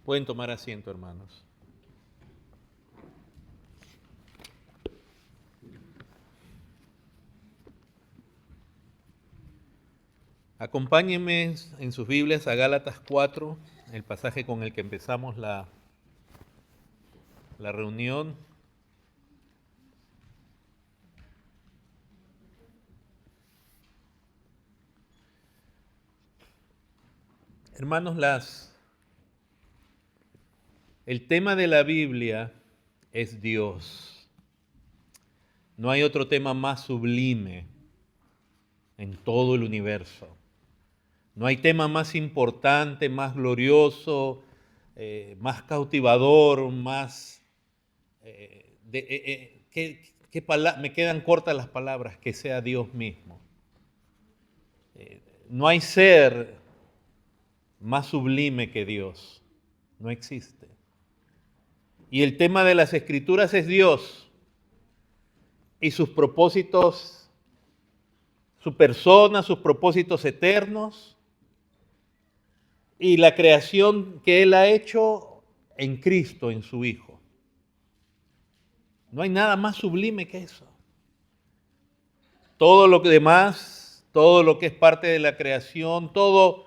Pueden tomar asiento, hermanos. Acompáñenme en sus Biblias a Gálatas 4, el pasaje con el que empezamos la reunión. Hermanos, el tema de la Biblia es Dios. No hay otro tema más sublime en todo el universo. No hay tema más importante, más glorioso, más cautivador, más... me quedan cortas las palabras, que sea Dios mismo. No hay ser más sublime que Dios. No existe. Y el tema de las Escrituras es Dios y sus propósitos, su persona, sus propósitos eternos y la creación que Él ha hecho en Cristo, en su Hijo. No hay nada más sublime que eso. Todo lo demás, todo lo que es parte de la creación, todo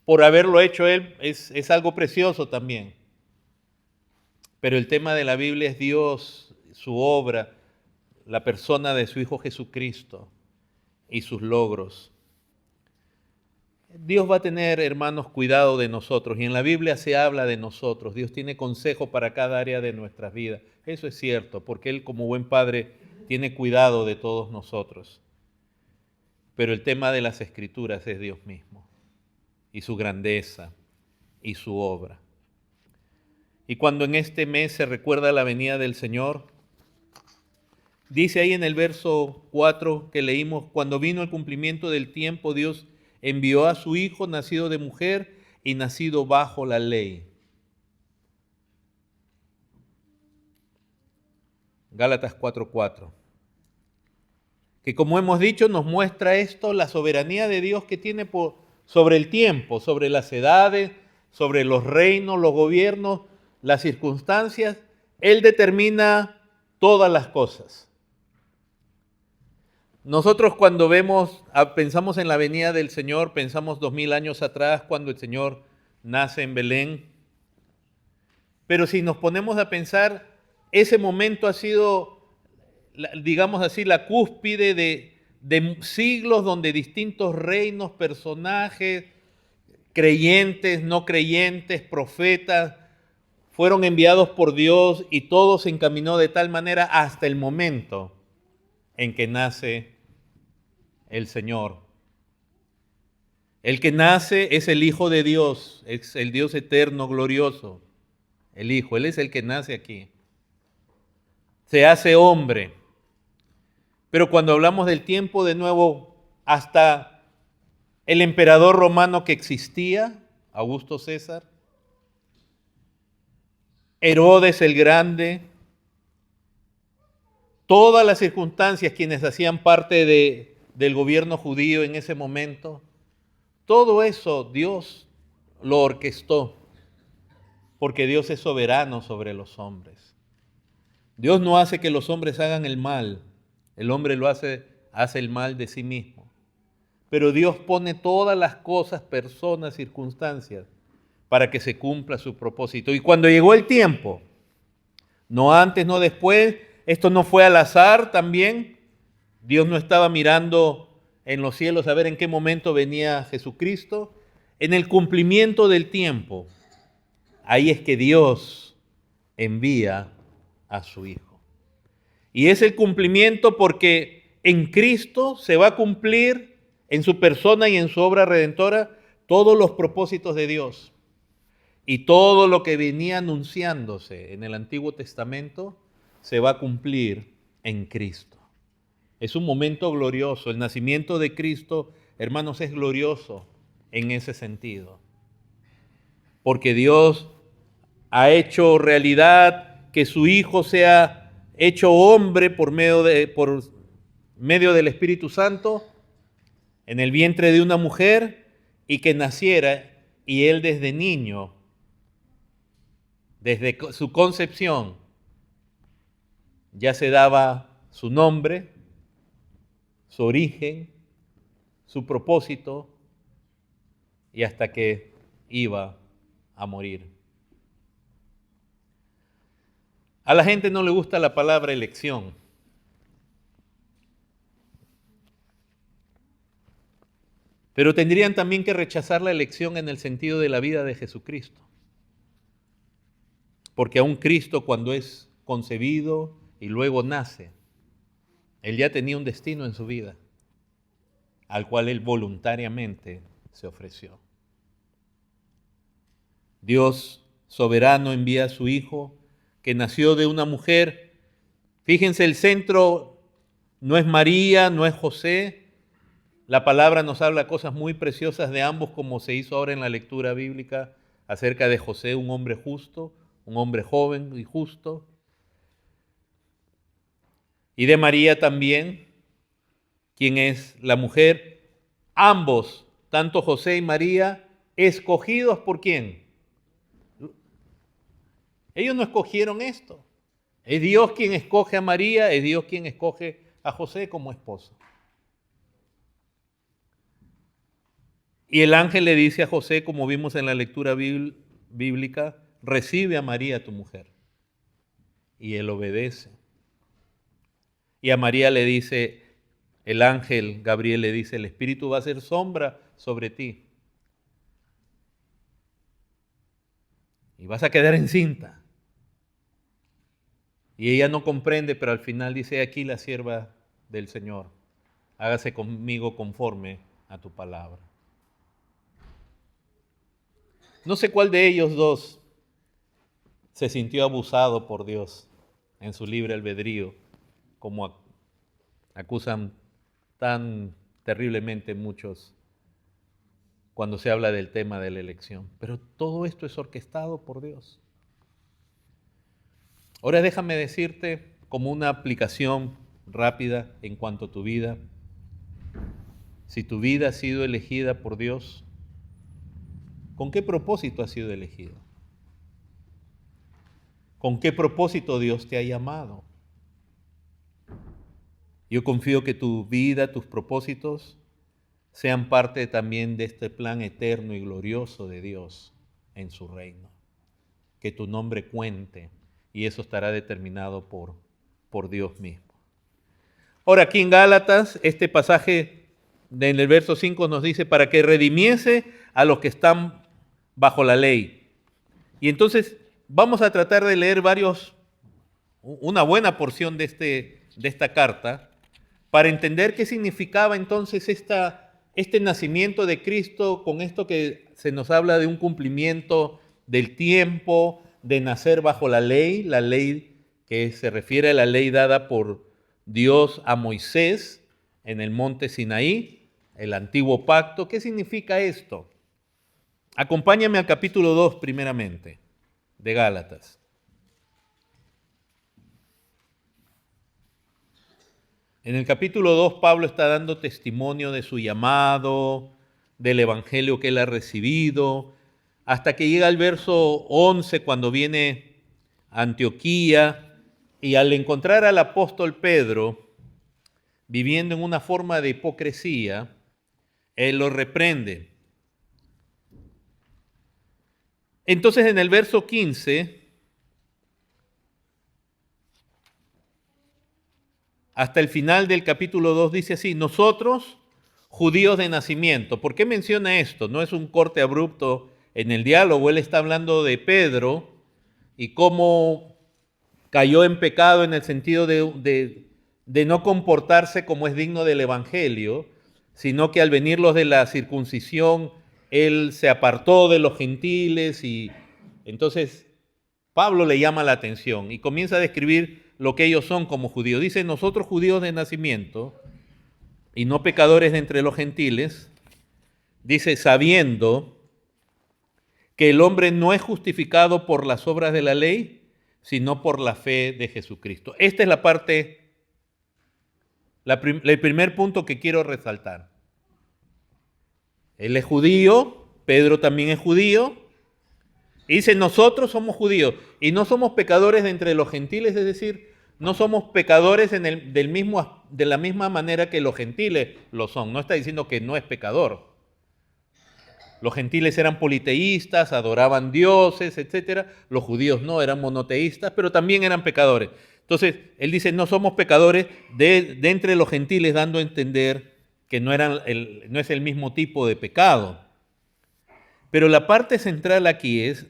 por haberlo hecho Él es algo precioso también. Pero el tema de la Biblia es Dios, su obra, la persona de su Hijo Jesucristo y sus logros. Dios va a tener, hermanos, cuidado de nosotros. Y en la Biblia se habla de nosotros. Dios tiene consejo para cada área de nuestras vidas. Eso es cierto, porque Él como buen Padre tiene cuidado de todos nosotros. Pero el tema de las Escrituras es Dios mismo, y su grandeza, y su obra. Y cuando en este mes se recuerda la venida del Señor, dice ahí en el verso 4 que leímos, cuando vino el cumplimiento del tiempo, Dios envió a su Hijo, nacido de mujer y nacido bajo la ley. Gálatas 4:4. Que como hemos dicho, nos muestra esto, la soberanía de Dios que tiene sobre el tiempo, sobre las edades, sobre los reinos, los gobiernos, las circunstancias. Él determina todas las cosas. Nosotros cuando pensamos en la venida del Señor, pensamos 2000 años atrás cuando el Señor nace en Belén. Pero si nos ponemos a pensar, ese momento ha sido, digamos así, la cúspide de siglos donde distintos reinos, personajes, creyentes, no creyentes, profetas, fueron enviados por Dios y todo se encaminó de tal manera hasta el momento en que nace el Señor. El que nace es el Hijo de Dios, es el Dios eterno, glorioso, el Hijo. Él es el que nace aquí. Se hace hombre. Pero cuando hablamos del tiempo, de nuevo, hasta el emperador romano que existía, Augusto César, Herodes el Grande, todas las circunstancias, quienes hacían parte del gobierno judío en ese momento, todo eso Dios lo orquestó, porque Dios es soberano sobre los hombres. Dios no hace que los hombres hagan el mal, el hombre hace el mal de sí mismo. Pero Dios pone todas las cosas, personas, circunstancias, para que se cumpla su propósito. Y cuando llegó el tiempo, no antes, no después, esto no fue al azar también. Dios no estaba mirando en los cielos a ver en qué momento venía Jesucristo. En el cumplimiento del tiempo, ahí es que Dios envía a su Hijo. Y es el cumplimiento porque en Cristo se va a cumplir en su persona y en su obra redentora todos los propósitos de Dios. Y todo lo que venía anunciándose en el Antiguo Testamento se va a cumplir en Cristo. Es un momento glorioso. El nacimiento de Cristo, hermanos, es glorioso en ese sentido. Porque Dios ha hecho realidad que su Hijo sea hecho hombre por medio del Espíritu Santo en el vientre de una mujer y que naciera y Él desde niño Desde su concepción ya se daba su nombre, su origen, su propósito y hasta que iba a morir. A la gente no le gusta la palabra elección. Pero tendrían también que rechazar la elección en el sentido de la vida de Jesucristo. Porque aún Cristo, cuando es concebido y luego nace, Él ya tenía un destino en su vida, al cual Él voluntariamente se ofreció. Dios soberano envía a su Hijo, que nació de una mujer. Fíjense, el centro no es María, no es José. La palabra nos habla cosas muy preciosas de ambos, como se hizo ahora en la lectura bíblica acerca de José, un hombre justo, un hombre joven y justo. Y de María también, quien es la mujer. Ambos, tanto José y María, escogidos ¿por quién? Ellos no escogieron esto. Es Dios quien escoge a María, es Dios quien escoge a José como esposo. Y el ángel le dice a José, como vimos en la lectura bíblica, recibe a María tu mujer. Y él obedece. Y a María le dice, el ángel Gabriel le dice, el Espíritu va a hacer sombra sobre ti. Y vas a quedar encinta. Y ella no comprende, pero al final dice, aquí la sierva del Señor, hágase conmigo conforme a tu palabra. No sé cuál de ellos dos se sintió abusado por Dios en su libre albedrío, como acusan tan terriblemente muchos cuando se habla del tema de la elección. Pero todo esto es orquestado por Dios. Ahora déjame decirte como una aplicación rápida en cuanto a tu vida. Si tu vida ha sido elegida por Dios, ¿con qué propósito ha sido elegido? ¿Con qué propósito Dios te ha llamado? Yo confío que tu vida, tus propósitos, sean parte también de este plan eterno y glorioso de Dios en su reino. Que tu nombre cuente y eso estará determinado por Dios mismo. Ahora aquí en Gálatas, este pasaje en el verso 5 nos dice, para que redimiese a los que están bajo la ley. Y entonces vamos a tratar de leer una buena porción de esta carta para entender qué significaba entonces este nacimiento de Cristo con esto que se nos habla de un cumplimiento del tiempo, de nacer bajo la ley que se refiere a la ley dada por Dios a Moisés en el monte Sinaí, el antiguo pacto. ¿Qué significa esto? Acompáñame al capítulo 2 primeramente de Gálatas. En el capítulo 2 Pablo está dando testimonio de su llamado, del evangelio que él ha recibido, hasta que llega al verso 11 cuando viene a Antioquía y al encontrar al apóstol Pedro viviendo en una forma de hipocresía, él lo reprende. Entonces en el verso 15 hasta el final del capítulo 2 dice así, nosotros, judíos de nacimiento. ¿Por qué menciona esto? No es un corte abrupto en el diálogo, él está hablando de Pedro y cómo cayó en pecado en el sentido de no comportarse como es digno del evangelio, sino que al venir los de la circuncisión, él se apartó de los gentiles y entonces Pablo le llama la atención y comienza a describir lo que ellos son como judíos. Dice, nosotros judíos de nacimiento y no pecadores de entre los gentiles, dice, sabiendo que el hombre no es justificado por las obras de la ley, sino por la fe de Jesucristo. Esta es la parte, el primer punto que quiero resaltar. Él es judío, Pedro también es judío, Y dice, nosotros somos judíos y no somos pecadores de entre los gentiles, es decir, no somos pecadores de la misma manera que los gentiles lo son. No está diciendo que no es pecador. Los gentiles eran politeístas, adoraban dioses, etc. Los judíos no, eran monoteístas, pero también eran pecadores. Entonces, él dice, no somos pecadores de entre los gentiles, dando a entender que no es el mismo tipo de pecado. Pero la parte central aquí es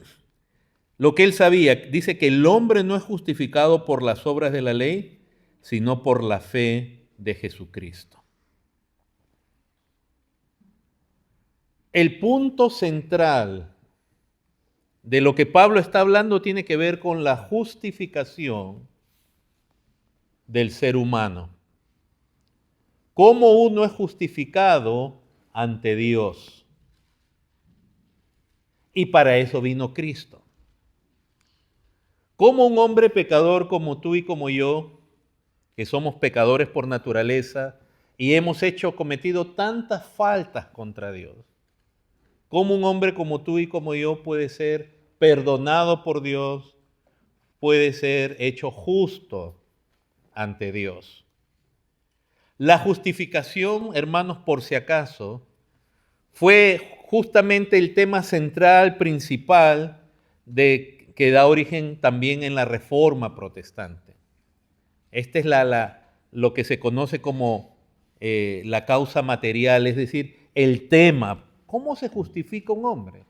lo que él sabía. Dice que el hombre no es justificado por las obras de la ley, sino por la fe de Jesucristo. El punto central de lo que Pablo está hablando tiene que ver con la justificación del ser humano. Cómo uno es justificado ante Dios. Y para eso vino Cristo. Cómo un hombre pecador como tú y como yo, que somos pecadores por naturaleza y hemos cometido tantas faltas contra Dios, cómo un hombre como tú y como yo puede ser perdonado por Dios, puede ser hecho justo ante Dios. La justificación, hermanos, por si acaso, fue justamente el tema central, principal, que da origen también en la Reforma Protestante. Esta es lo que se conoce como la causa material, es decir, el tema. ¿Cómo se justifica un hombre?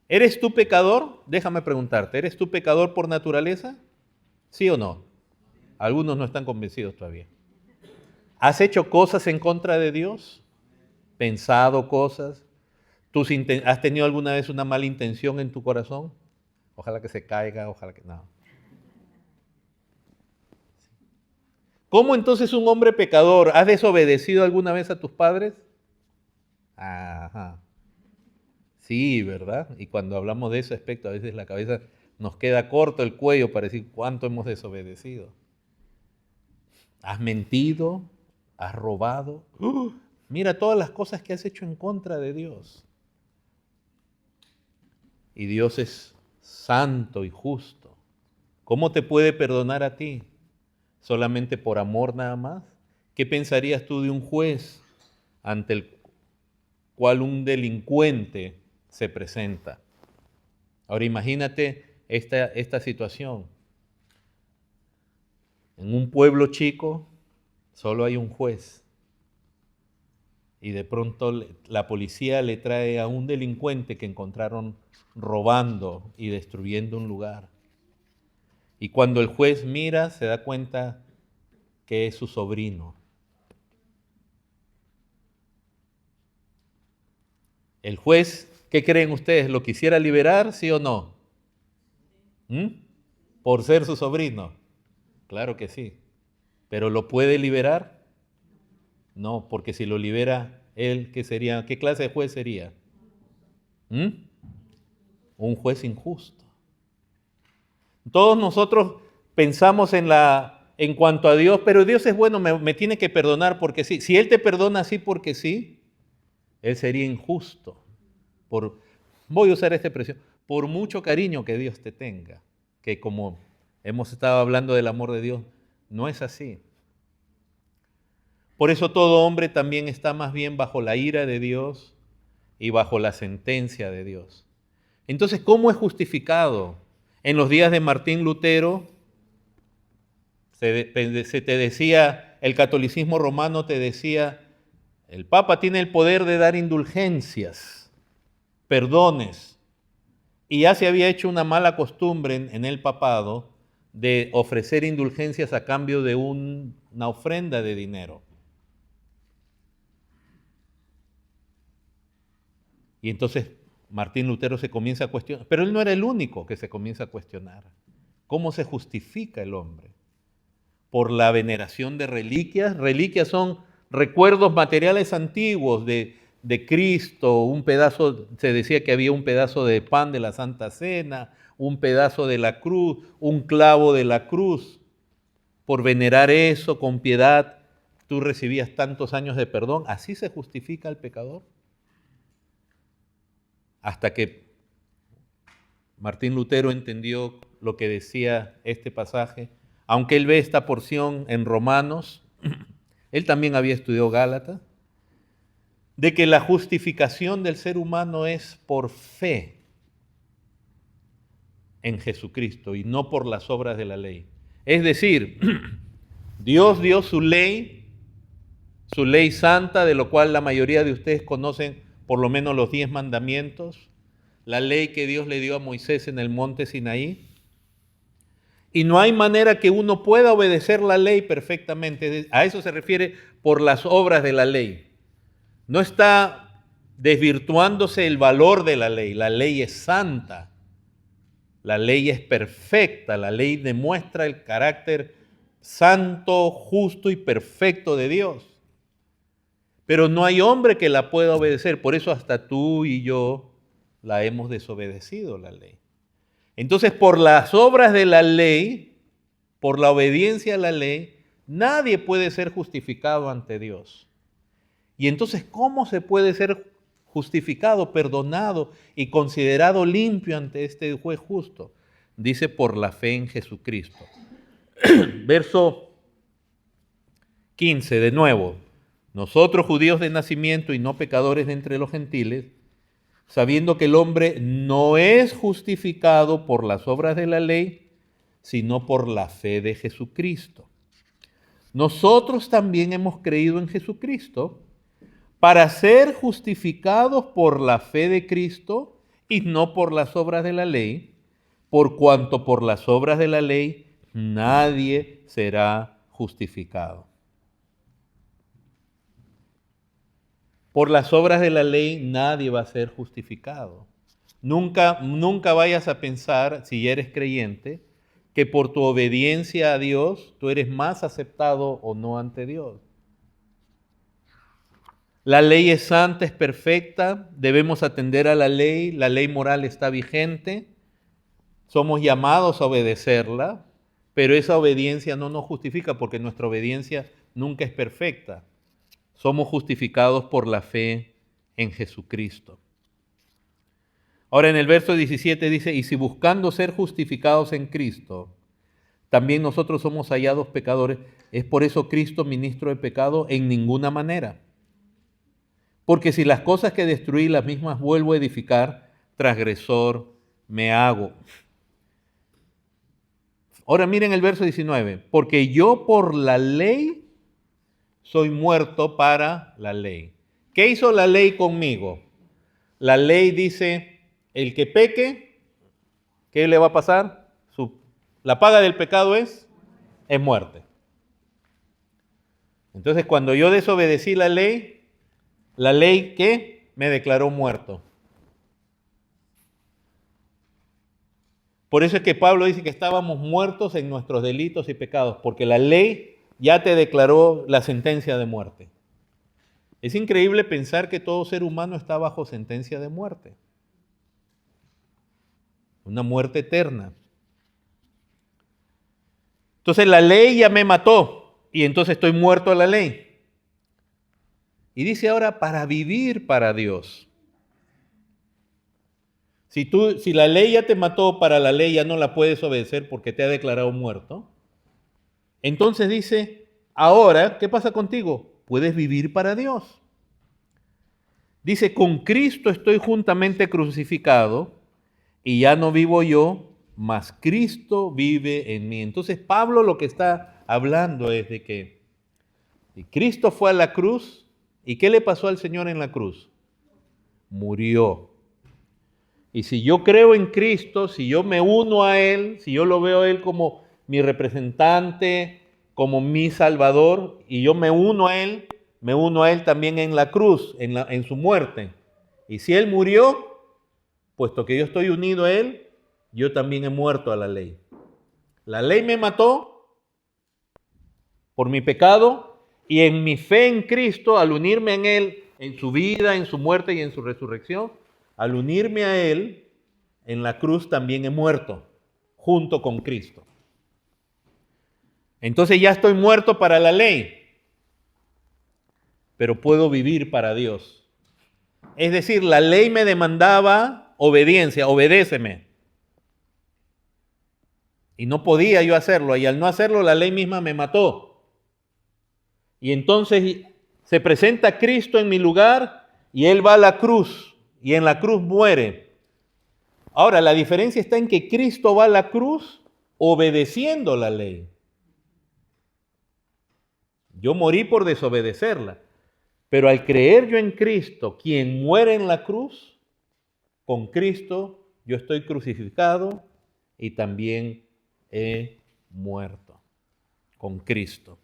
¿Eres tú pecador? Déjame preguntarte, ¿eres tú pecador por naturaleza? ¿Sí o no? Algunos no están convencidos todavía. ¿Has hecho cosas en contra de Dios? ¿Pensado cosas? ¿Has tenido alguna vez una mala intención en tu corazón? Ojalá que se caiga, ojalá que no. ¿Cómo entonces un hombre pecador? ¿Has desobedecido alguna vez a tus padres? Ajá. Sí, ¿verdad? Y cuando hablamos de ese aspecto, a veces la cabeza nos queda corto el cuello para decir cuánto hemos desobedecido. ¿Has mentido? ¿Has robado? Mira todas las cosas que has hecho en contra de Dios. Y Dios es santo y justo. ¿Cómo te puede perdonar a ti? ¿Solamente por amor nada más? ¿Qué pensarías tú de un juez ante el cual un delincuente se presenta? Ahora imagínate esta situación. En un pueblo chico solo hay un juez y de pronto la policía le trae a un delincuente que encontraron robando y destruyendo un lugar. Y cuando el juez mira, se da cuenta que es su sobrino. El juez, ¿qué creen ustedes? ¿Lo quisiera liberar, sí o no? Por ser su sobrino. Claro que sí. ¿Pero lo puede liberar? No, porque si lo libera él, ¿qué clase de juez sería? Un juez injusto. Todos nosotros pensamos en cuanto a Dios, pero Dios es bueno, me tiene que perdonar porque sí. Si Él te perdona así porque sí, Él sería injusto. Voy a usar esta expresión, por mucho cariño que Dios te tenga, que como hemos estado hablando del amor de Dios, no es así. Por eso todo hombre también está más bien bajo la ira de Dios y bajo la sentencia de Dios. Entonces, ¿cómo es justificado? En los días de Martín Lutero, se te decía, el catolicismo romano te decía, el Papa tiene el poder de dar indulgencias, perdones, y ya se había hecho una mala costumbre en el papado de ofrecer indulgencias a cambio de una ofrenda de dinero. Y entonces Martín Lutero se comienza a cuestionar, pero él no era el único que se comienza a cuestionar. ¿Cómo se justifica el hombre? Por la veneración de reliquias. Reliquias son recuerdos materiales antiguos de Cristo, se decía que había un pedazo de pan de la Santa Cena, un pedazo de la cruz, un clavo de la cruz. Por venerar eso con piedad, tú recibías tantos años de perdón. ¿Así se justifica el pecador? Hasta que Martín Lutero entendió lo que decía este pasaje, aunque él ve esta porción en Romanos, él también había estudiado Gálatas, de que la justificación del ser humano es por fe en Jesucristo y no por las obras de la ley. Es decir, Dios dio su ley santa, de lo cual la mayoría de ustedes conocen por lo menos los 10 mandamientos, la ley que Dios le dio a Moisés en el monte Sinaí. Y no hay manera que uno pueda obedecer la ley perfectamente. A eso se refiere por las obras de la ley. No está desvirtuándose el valor de la ley. La ley es santa. La ley es perfecta. La ley demuestra el carácter santo, justo y perfecto de Dios. Pero no hay hombre que la pueda obedecer. Por eso hasta tú y yo la hemos desobedecido, la ley. Entonces, por las obras de la ley, por la obediencia a la ley, nadie puede ser justificado ante Dios. Y entonces, ¿cómo se puede ser justificado, perdonado y considerado limpio ante este juez justo? Dice, por la fe en Jesucristo. Verso 15, de nuevo. Nosotros, judíos de nacimiento y no pecadores de entre los gentiles, sabiendo que el hombre no es justificado por las obras de la ley, sino por la fe de Jesucristo. Nosotros también hemos creído en Jesucristo para ser justificados por la fe de Cristo y no por las obras de la ley, por cuanto por las obras de la ley nadie será justificado. Por las obras de la ley nadie va a ser justificado. Nunca vayas a pensar, si eres creyente, que por tu obediencia a Dios tú eres más aceptado o no ante Dios. La ley es santa, es perfecta, debemos atender a la ley moral está vigente, somos llamados a obedecerla, pero esa obediencia no nos justifica porque nuestra obediencia nunca es perfecta. Somos justificados por la fe en Jesucristo. Ahora en el verso 17 dice, y si buscando ser justificados en Cristo, también nosotros somos hallados pecadores, ¿es por eso Cristo ministro de pecado? En ninguna manera. Porque si las cosas que destruí las mismas vuelvo a edificar, transgresor me hago. Ahora miren el verso 19, porque yo por la ley soy muerto para la ley. ¿Qué hizo la ley conmigo? La ley dice, el que peque, ¿qué le va a pasar? La paga del pecado es muerte. Entonces, cuando yo desobedecí la ley ¿qué? Me declaró muerto. Por eso es que Pablo dice que estábamos muertos en nuestros delitos y pecados, porque la ley ya te declaró la sentencia de muerte. Es increíble pensar que todo ser humano está bajo sentencia de muerte. Una muerte eterna. Entonces la ley ya me mató y entonces estoy muerto a la ley. Y dice ahora para vivir para Dios. Si la ley ya te mató, para la ley ya no la puedes obedecer porque te ha declarado muerto. Entonces dice, ahora, ¿qué pasa contigo? Puedes vivir para Dios. Dice, con Cristo estoy juntamente crucificado y ya no vivo yo, mas Cristo vive en mí. Entonces Pablo lo que está hablando es de que Cristo fue a la cruz y ¿qué le pasó al Señor en la cruz? Murió. Y si yo creo en Cristo, si yo me uno a Él, si yo lo veo a Él como mi representante, como mi Salvador, y yo me uno a Él también en la cruz, en su muerte. Y si Él murió, puesto que yo estoy unido a Él, yo también he muerto a la ley. La ley me mató por mi pecado, y en mi fe en Cristo, al unirme en Él, en su vida, en su muerte y en su resurrección, al unirme a Él, en la cruz también he muerto, junto con Cristo. Entonces ya estoy muerto para la ley, pero puedo vivir para Dios. Es decir, la ley me demandaba obediencia, obedéceme. Y no podía yo hacerlo, y al no hacerlo la ley misma me mató. Y entonces se presenta Cristo en mi lugar y Él va a la cruz y en la cruz muere. Ahora, la diferencia está en que Cristo va a la cruz obedeciendo la ley. Yo morí por desobedecerla, pero al creer yo en Cristo, quien muere en la cruz, con Cristo yo estoy crucificado y también he muerto con Cristo.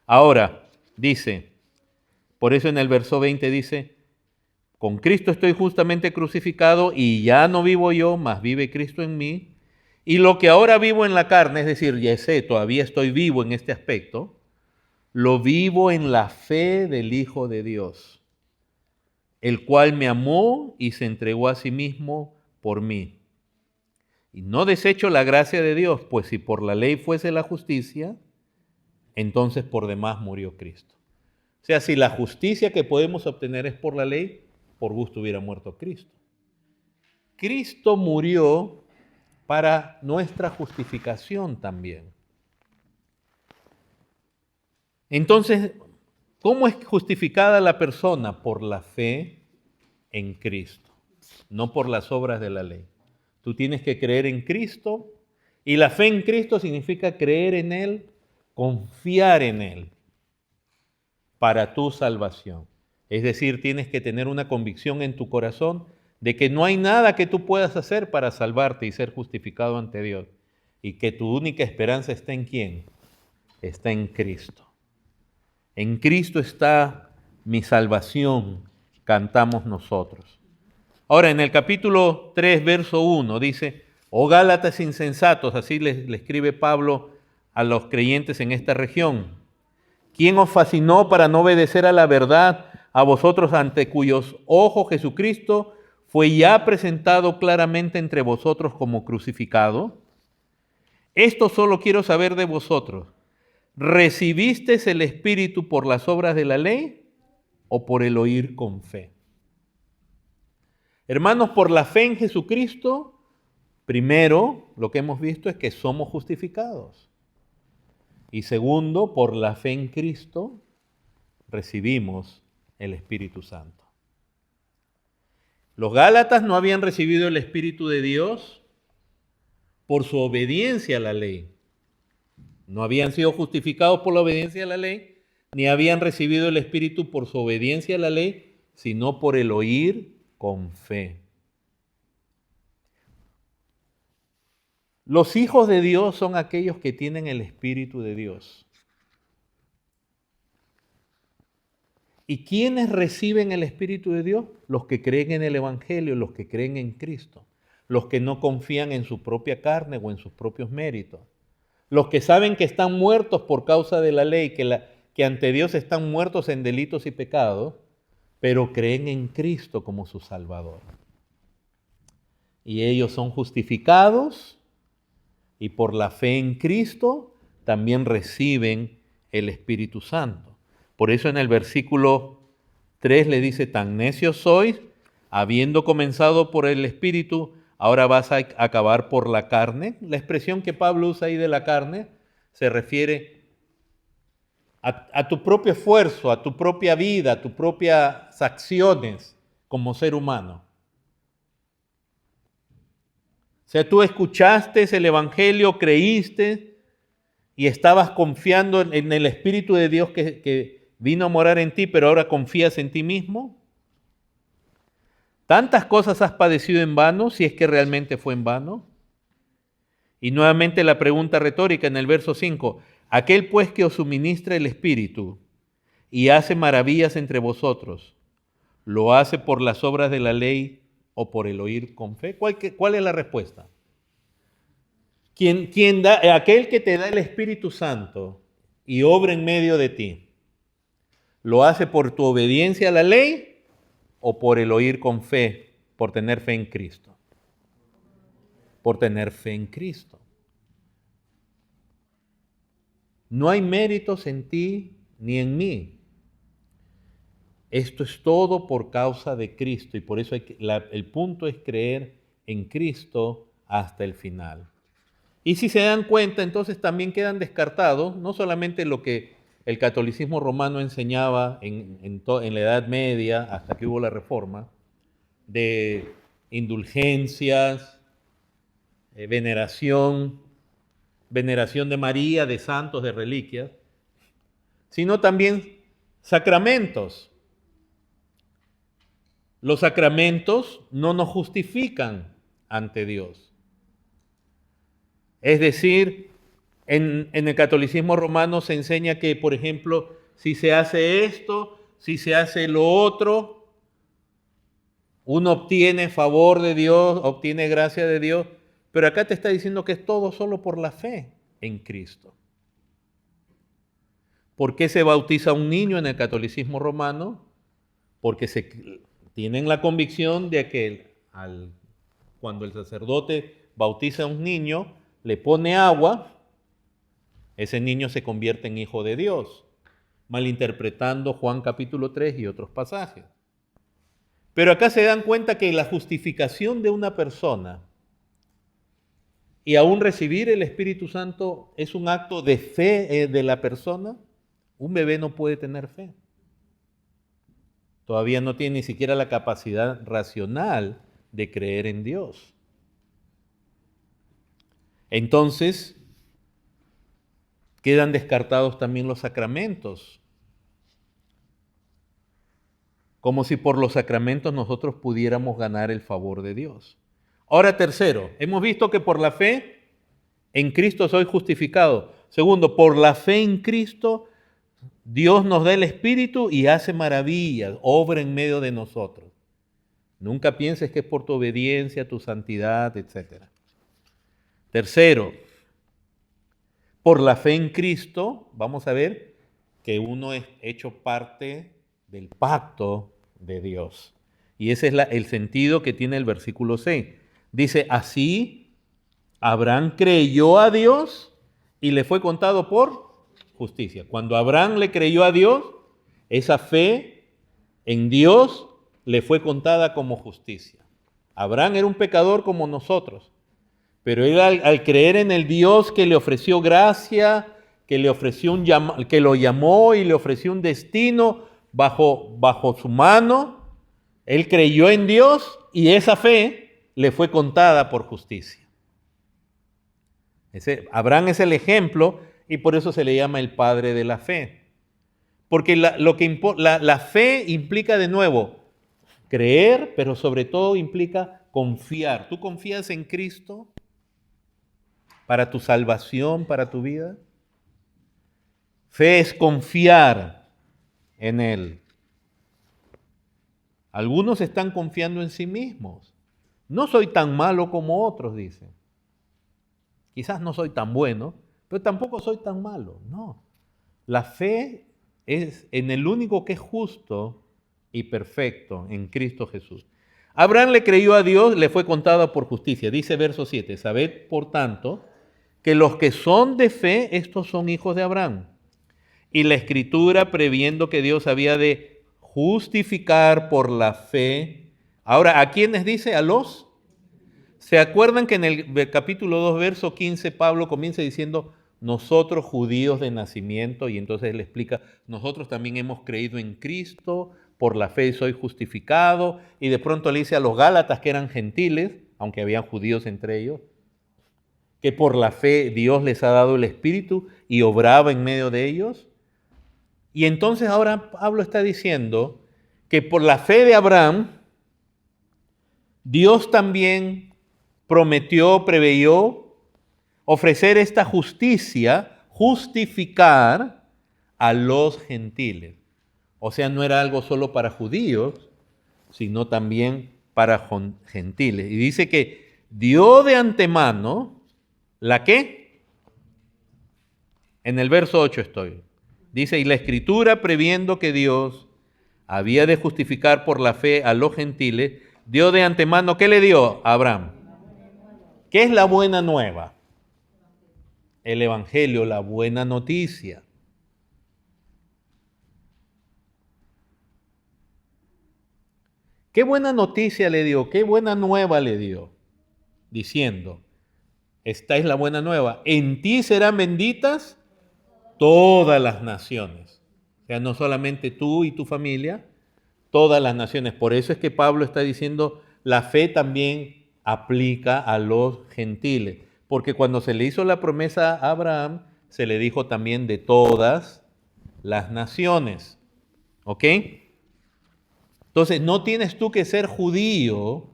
Ahora, dice, por eso en el verso 20 dice, con Cristo estoy justamente crucificado y ya no vivo yo, mas vive Cristo en mí. Y lo que ahora vivo en la carne, es decir, ya sé, todavía estoy vivo en este aspecto, lo vivo en la fe del Hijo de Dios, el cual me amó y se entregó a sí mismo por mí. Y no desecho la gracia de Dios, pues si por la ley fuese la justicia, entonces por demás murió Cristo. O sea, si la justicia que podemos obtener es por la ley, por gusto hubiera muerto Cristo. Cristo murió para nuestra justificación también. Entonces, ¿cómo es justificada la persona? Por la fe en Cristo, no por las obras de la ley. Tú tienes que creer en Cristo y la fe en Cristo significa creer en Él, confiar en Él para tu salvación. Es decir, tienes que tener una convicción en tu corazón de que no hay nada que tú puedas hacer para salvarte y ser justificado ante Dios. Y que tu única esperanza está en ¿quién? Está en Cristo. En Cristo está mi salvación, cantamos nosotros. Ahora, en el capítulo 3, verso 1, dice, oh Gálatas insensatos, así le escribe Pablo a los creyentes en esta región. ¿Quién os fascinó para no obedecer a la verdad, a vosotros ante cuyos ojos Jesucristo fue ya presentado claramente entre vosotros como crucificado? Esto solo quiero saber de vosotros. ¿Recibisteis el Espíritu por las obras de la ley o por el oír con fe? Hermanos, por la fe en Jesucristo, primero lo que hemos visto es que somos justificados. Y segundo, por la fe en Cristo, recibimos el Espíritu Santo. Los Gálatas no habían recibido el Espíritu de Dios por su obediencia a la ley. No habían sido justificados por la obediencia a la ley, ni habían recibido el Espíritu por su obediencia a la ley, sino por el oír con fe. Los hijos de Dios son aquellos que tienen el Espíritu de Dios. ¿Y quiénes reciben el Espíritu de Dios? Los que creen en el Evangelio, los que creen en Cristo, los que no confían en su propia carne o en sus propios méritos, los que saben que están muertos por causa de la ley, que ante Dios están muertos en delitos y pecados, pero creen en Cristo como su Salvador. Y ellos son justificados y por la fe en Cristo también reciben el Espíritu Santo. Por eso en el versículo 3 le dice, tan necios sois, habiendo comenzado por el Espíritu, ahora vas a acabar por la carne. La expresión que Pablo usa ahí de la carne se refiere a tu propio esfuerzo, a tu propia vida, a tus propias acciones como ser humano. O sea, tú escuchaste el Evangelio, creíste y estabas confiando en el Espíritu de Dios que vino a morar en ti, pero ahora confías en ti mismo. ¿Tantas cosas has padecido en vano, si es que realmente fue en vano? Y nuevamente la pregunta retórica en el verso 5. Aquel pues que os suministra el Espíritu y hace maravillas entre vosotros, ¿lo hace por las obras de la ley o por el oír con fe? ¿Cuál es la respuesta? Aquel que te da el Espíritu Santo y obra en medio de ti, ¿lo hace por tu obediencia a la ley o por el oír con fe, por tener fe en Cristo? Por tener fe en Cristo. No hay méritos en ti ni en mí. Esto es todo por causa de Cristo y por eso el punto es creer en Cristo hasta el final. Y si se dan cuenta, entonces también quedan descartados no solamente lo que el catolicismo romano enseñaba en la Edad Media, hasta que hubo la Reforma, de indulgencias, veneración de María, de santos, de reliquias, sino también sacramentos. Los sacramentos no nos justifican ante Dios. Es decir, en el catolicismo romano se enseña que, por ejemplo, si se hace esto, si se hace lo otro, uno obtiene favor de Dios, obtiene gracia de Dios, pero acá te está diciendo que es todo solo por la fe en Cristo. ¿Por qué se bautiza un niño en el catolicismo romano? Porque tienen la convicción de que cuando el sacerdote bautiza a un niño, le pone agua, ese niño se convierte en hijo de Dios, malinterpretando Juan capítulo 3 y otros pasajes. Pero acá se dan cuenta que la justificación de una persona y aún recibir el Espíritu Santo es un acto de fe de la persona. Un bebé no puede tener fe. Todavía no tiene ni siquiera la capacidad racional de creer en Dios. Entonces, quedan descartados también los sacramentos. Como si por los sacramentos nosotros pudiéramos ganar el favor de Dios. Ahora, tercero, hemos visto que por la fe en Cristo soy justificado. Segundo, por la fe en Cristo Dios nos da el Espíritu y hace maravillas, obra en medio de nosotros. Nunca pienses que es por tu obediencia, tu santidad, etc. Tercero, por la fe en Cristo, vamos a ver que uno es hecho parte del pacto de Dios. Y ese es el sentido que tiene el versículo 6. Dice, así Abraham creyó a Dios y le fue contado por justicia. Cuando Abraham le creyó a Dios, esa fe en Dios le fue contada como justicia. Abraham era un pecador como nosotros, pero él al creer en el Dios que le ofreció gracia, que lo llamó y le ofreció un destino bajo su mano, él creyó en Dios y esa fe le fue contada por justicia. Abraham es el ejemplo y por eso se le llama el padre de la fe. Porque la fe implica de nuevo creer, pero sobre todo implica confiar. ¿Tú confías en Cristo para tu salvación, para tu vida? Fe es confiar en Él. Algunos están confiando en sí mismos. No soy tan malo como otros, dicen. Quizás no soy tan bueno, pero tampoco soy tan malo. No. La fe es en el único que es justo y perfecto, en Cristo Jesús. Abraham le creyó a Dios, le fue contado por justicia. Dice verso 7, sabed por tanto que los que son de fe, estos son hijos de Abraham. Y la Escritura, previendo que Dios había de justificar por la fe. Ahora, ¿a quiénes dice? A los. ¿Se acuerdan que en el capítulo 2, verso 15, Pablo comienza diciendo, nosotros judíos de nacimiento, y entonces él explica, nosotros también hemos creído en Cristo, por la fe soy justificado, y de pronto le dice a los Gálatas que eran gentiles, aunque habían judíos entre ellos, que por la fe Dios les ha dado el Espíritu y obraba en medio de ellos. Y entonces ahora Pablo está diciendo que por la fe de Abraham, Dios también preveyó ofrecer esta justicia, justificar a los gentiles. O sea, no era algo solo para judíos, sino también para gentiles. Y dice que dio de antemano, ¿la qué? En el verso 8 estoy. Dice, y la Escritura, previendo que Dios había de justificar por la fe a los gentiles, dio de antemano, ¿qué le dio a Abraham? ¿Qué es la buena nueva? El Evangelio, la buena noticia. ¿Qué buena noticia le dio? ¿Qué buena nueva le dio? Diciendo, Esta es la buena nueva. En ti serán benditas todas las naciones. O sea, no solamente tú y tu familia, todas las naciones. Por eso es que Pablo está diciendo, la fe también aplica a los gentiles. Porque cuando se le hizo la promesa a Abraham, se le dijo también de todas las naciones. ¿Ok? Entonces, no tienes tú que ser judío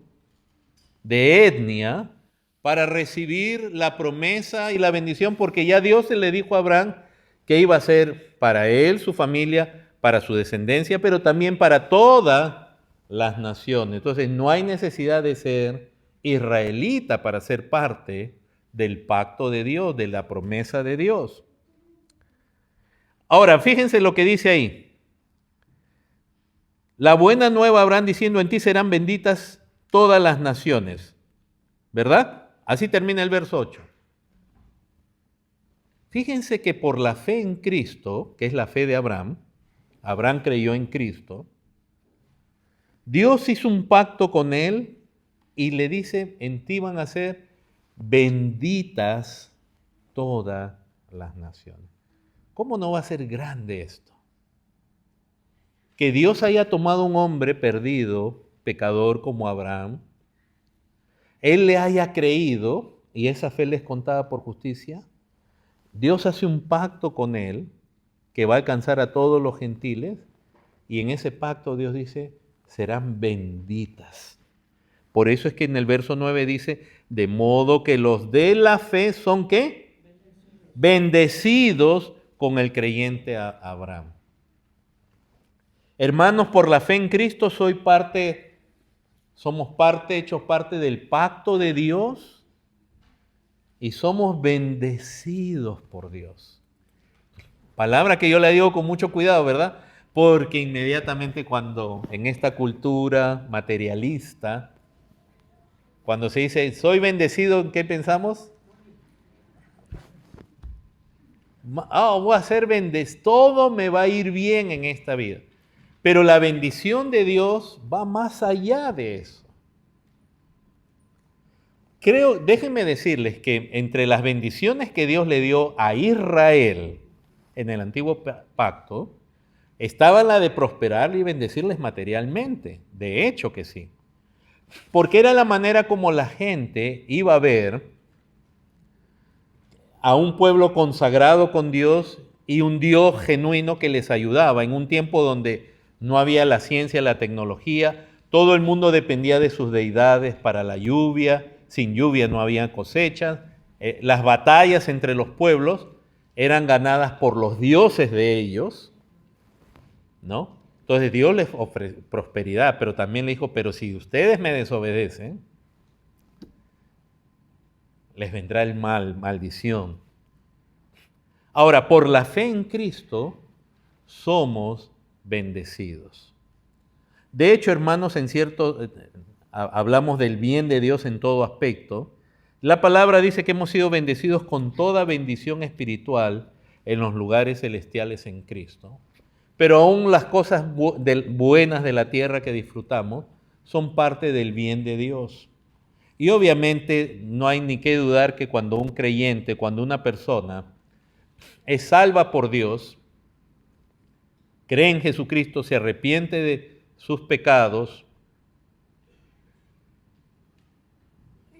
de etnia para recibir la promesa y la bendición, porque ya Dios se le dijo a Abraham que iba a ser para él, su familia, para su descendencia, pero también para todas las naciones. Entonces, no hay necesidad de ser israelita para ser parte del pacto de Dios, de la promesa de Dios. Ahora, fíjense lo que dice ahí. La buena nueva Abraham diciendo, en ti serán benditas todas las naciones. ¿Verdad? Así termina el verso 8. Fíjense que por la fe en Cristo, que es la fe de Abraham, Abraham creyó en Cristo, Dios hizo un pacto con él y le dice, en ti van a ser benditas todas las naciones. ¿Cómo no va a ser grande esto? Que Dios haya tomado un hombre perdido, pecador como Abraham, él le haya creído y esa fe le es contada por justicia. Dios hace un pacto con él que va a alcanzar a todos los gentiles y en ese pacto Dios dice, serán benditas. Por eso es que en el verso 9 dice, de modo que los de la fe son ¿qué? Bendecidos con el creyente Abraham. Hermanos, por la fe en Cristo somos hechos parte del pacto de Dios y somos bendecidos por Dios. Palabra que yo le digo con mucho cuidado, ¿verdad? Porque inmediatamente cuando en esta cultura materialista, cuando se dice soy bendecido, ¿en qué pensamos? Voy a ser bendecido, todo me va a ir bien en esta vida. Pero la bendición de Dios va más allá de eso. Déjenme decirles que entre las bendiciones que Dios le dio a Israel en el antiguo pacto, estaba la de prosperar y bendecirles materialmente. De hecho que sí. Porque era la manera como la gente iba a ver a un pueblo consagrado con Dios y un Dios genuino que les ayudaba en un tiempo donde no había la ciencia, la tecnología, todo el mundo dependía de sus deidades para la lluvia, sin lluvia no había cosechas, las batallas entre los pueblos eran ganadas por los dioses de ellos, ¿no? Entonces Dios les ofrece prosperidad, pero también le dijo, pero si ustedes me desobedecen, les vendrá el mal, maldición. Ahora, por la fe en Cristo, somos bendecidos. De hecho, hermanos, hablamos del bien de Dios en todo aspecto. La palabra dice que hemos sido bendecidos con toda bendición espiritual en los lugares celestiales en Cristo. Pero aún las cosas buenas de la tierra que disfrutamos son parte del bien de Dios. Y obviamente no hay ni que dudar que cuando un creyente, cuando una persona es salva por Dios, cree en Jesucristo, se arrepiente de sus pecados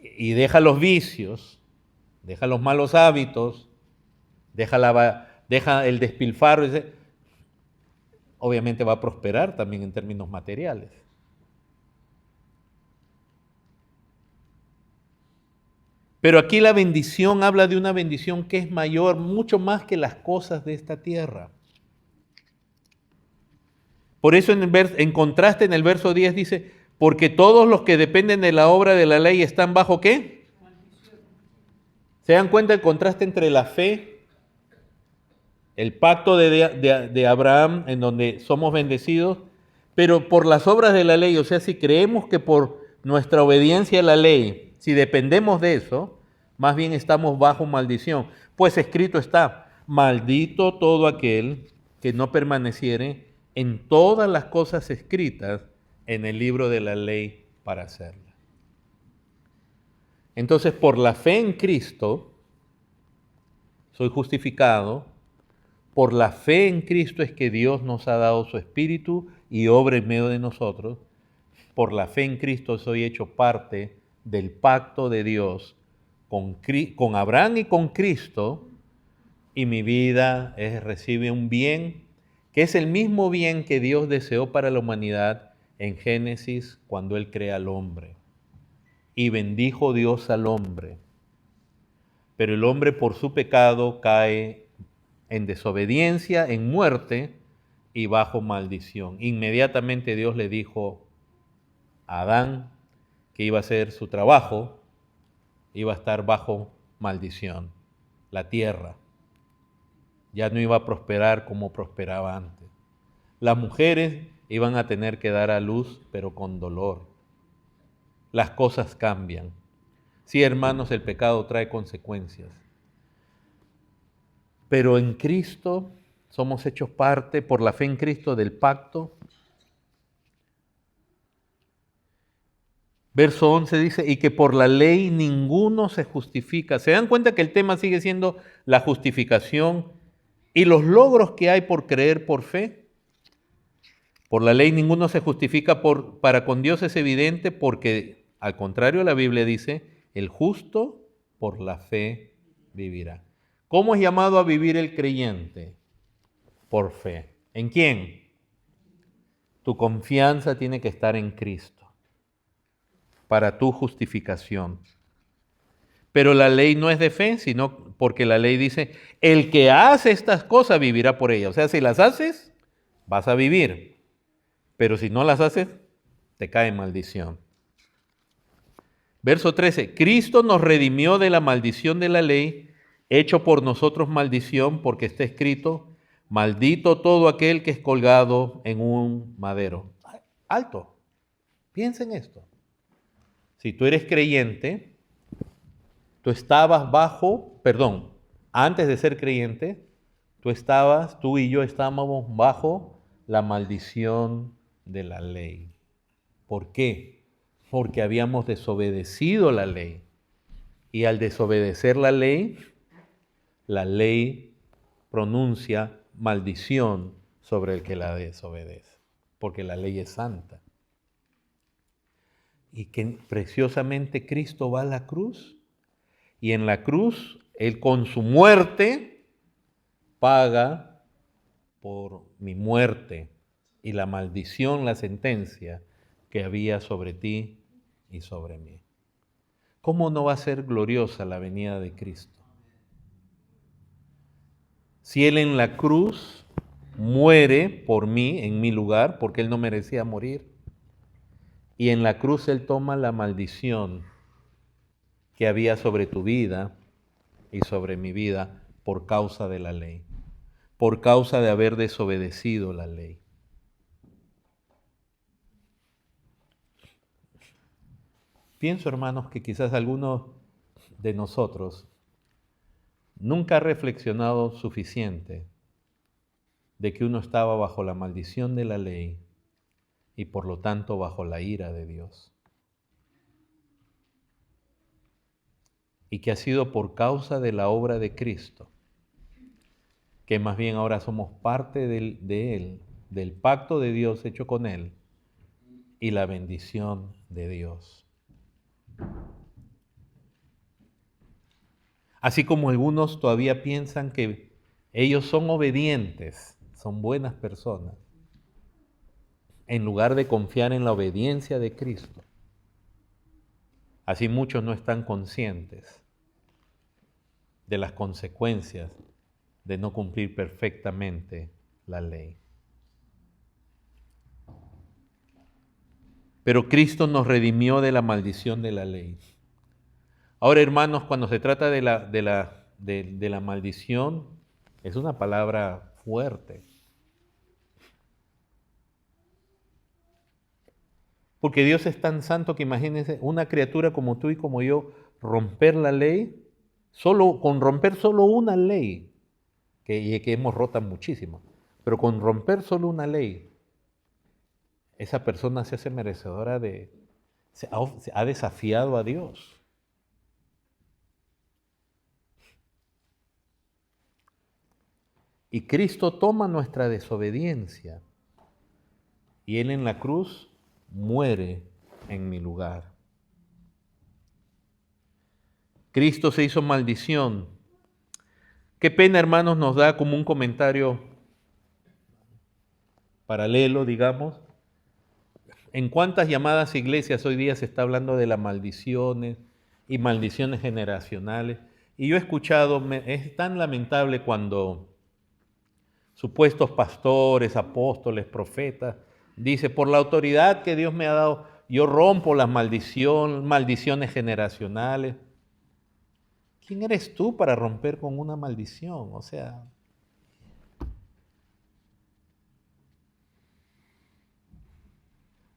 y deja los vicios, deja los malos hábitos, deja el despilfarro, obviamente va a prosperar también en términos materiales. Pero aquí la bendición habla de una bendición que es mayor, mucho más que las cosas de esta tierra. Por eso en contraste en el verso 10 dice, porque todos los que dependen de la obra de la ley están bajo ¿qué? ¿Se dan cuenta el contraste entre la fe, el pacto de Abraham en donde somos bendecidos, pero por las obras de la ley? O sea, si creemos que por nuestra obediencia a la ley, si dependemos de eso, más bien estamos bajo maldición. Pues escrito está, maldito todo aquel que no permaneciere en todas las cosas escritas en el libro de la ley para hacerla. Entonces, por la fe en Cristo, soy justificado. Por la fe en Cristo es que Dios nos ha dado su Espíritu y obra en medio de nosotros. Por la fe en Cristo soy hecho parte del pacto de Dios con Abraham y con Cristo, y mi vida recibe un bien que es el mismo bien que Dios deseó para la humanidad en Génesis cuando Él crea al hombre. Y bendijo Dios al hombre. Pero el hombre por su pecado cae en desobediencia, en muerte y bajo maldición. Inmediatamente Dios le dijo a Adán que iba a hacer su trabajo, iba a estar bajo maldición, la tierra. Ya no iba a prosperar como prosperaba antes. Las mujeres iban a tener que dar a luz, pero con dolor. Las cosas cambian. Sí, hermanos, el pecado trae consecuencias. Pero en Cristo somos hechos parte, por la fe en Cristo, del pacto. Verso 11 dice, y que por la ley ninguno se justifica. ¿Se dan cuenta que el tema sigue siendo la justificación y los logros que hay por creer por fe? Por la ley ninguno se justifica para con Dios es evidente porque, al contrario, la Biblia dice, el justo por la fe vivirá. ¿Cómo es llamado a vivir el creyente? Por fe. ¿En quién? Tu confianza tiene que estar en Cristo para tu justificación. Pero la ley no es de fe, sino porque la ley dice, el que hace estas cosas vivirá por ellas. O sea, si las haces, vas a vivir. Pero si no las haces, te cae maldición. Verso 13, Cristo nos redimió de la maldición de la ley, hecho por nosotros maldición, porque está escrito, maldito todo aquel que es colgado en un madero. Alto, piensa en esto. Si tú eres creyente, tú estabas antes de ser creyente, tú y yo estábamos bajo la maldición de la ley. ¿Por qué? Porque habíamos desobedecido la ley. Y al desobedecer la ley pronuncia maldición sobre el que la desobedece, porque la ley es santa. Y que preciosamente Cristo va a la cruz, y en la cruz Él con su muerte paga por mi muerte y la maldición, la sentencia que había sobre ti y sobre mí. ¿Cómo no va a ser gloriosa la venida de Cristo? Si Él en la cruz muere por mí, en mi lugar, porque Él no merecía morir, y en la cruz Él toma la maldición que había sobre tu vida y sobre mi vida por causa de la ley, por causa de haber desobedecido la ley. Pienso, hermanos, que quizás alguno de nosotros nunca ha reflexionado suficiente de que uno estaba bajo la maldición de la ley y por lo tanto bajo la ira de Dios. Y que ha sido por causa de la obra de Cristo, que más bien ahora somos parte de Él, del pacto de Dios hecho con Él y la bendición de Dios. Así como algunos todavía piensan que ellos son obedientes, son buenas personas, en lugar de confiar en la obediencia de Cristo. Así muchos no están conscientes de las consecuencias de no cumplir perfectamente la ley. Pero Cristo nos redimió de la maldición de la ley. Ahora, hermanos, cuando se trata de la maldición, es una palabra fuerte. Porque Dios es tan santo que imagínense una criatura como tú y como yo romper la ley, con romper solo una ley, que hemos roto muchísimo, pero con romper solo una ley, esa persona se hace merecedora ha desafiado a Dios. Y Cristo toma nuestra desobediencia y Él en la cruz muere en mi lugar. Cristo se hizo maldición. Qué pena, hermanos, nos da como un comentario paralelo, digamos. ¿En cuántas llamadas iglesias hoy día se está hablando de las maldiciones y maldiciones generacionales? Y yo he escuchado, es tan lamentable cuando supuestos pastores, apóstoles, profetas, dice, por la autoridad que Dios me ha dado, yo rompo las maldiciones generacionales. ¿Quién eres tú para romper con una maldición? O sea,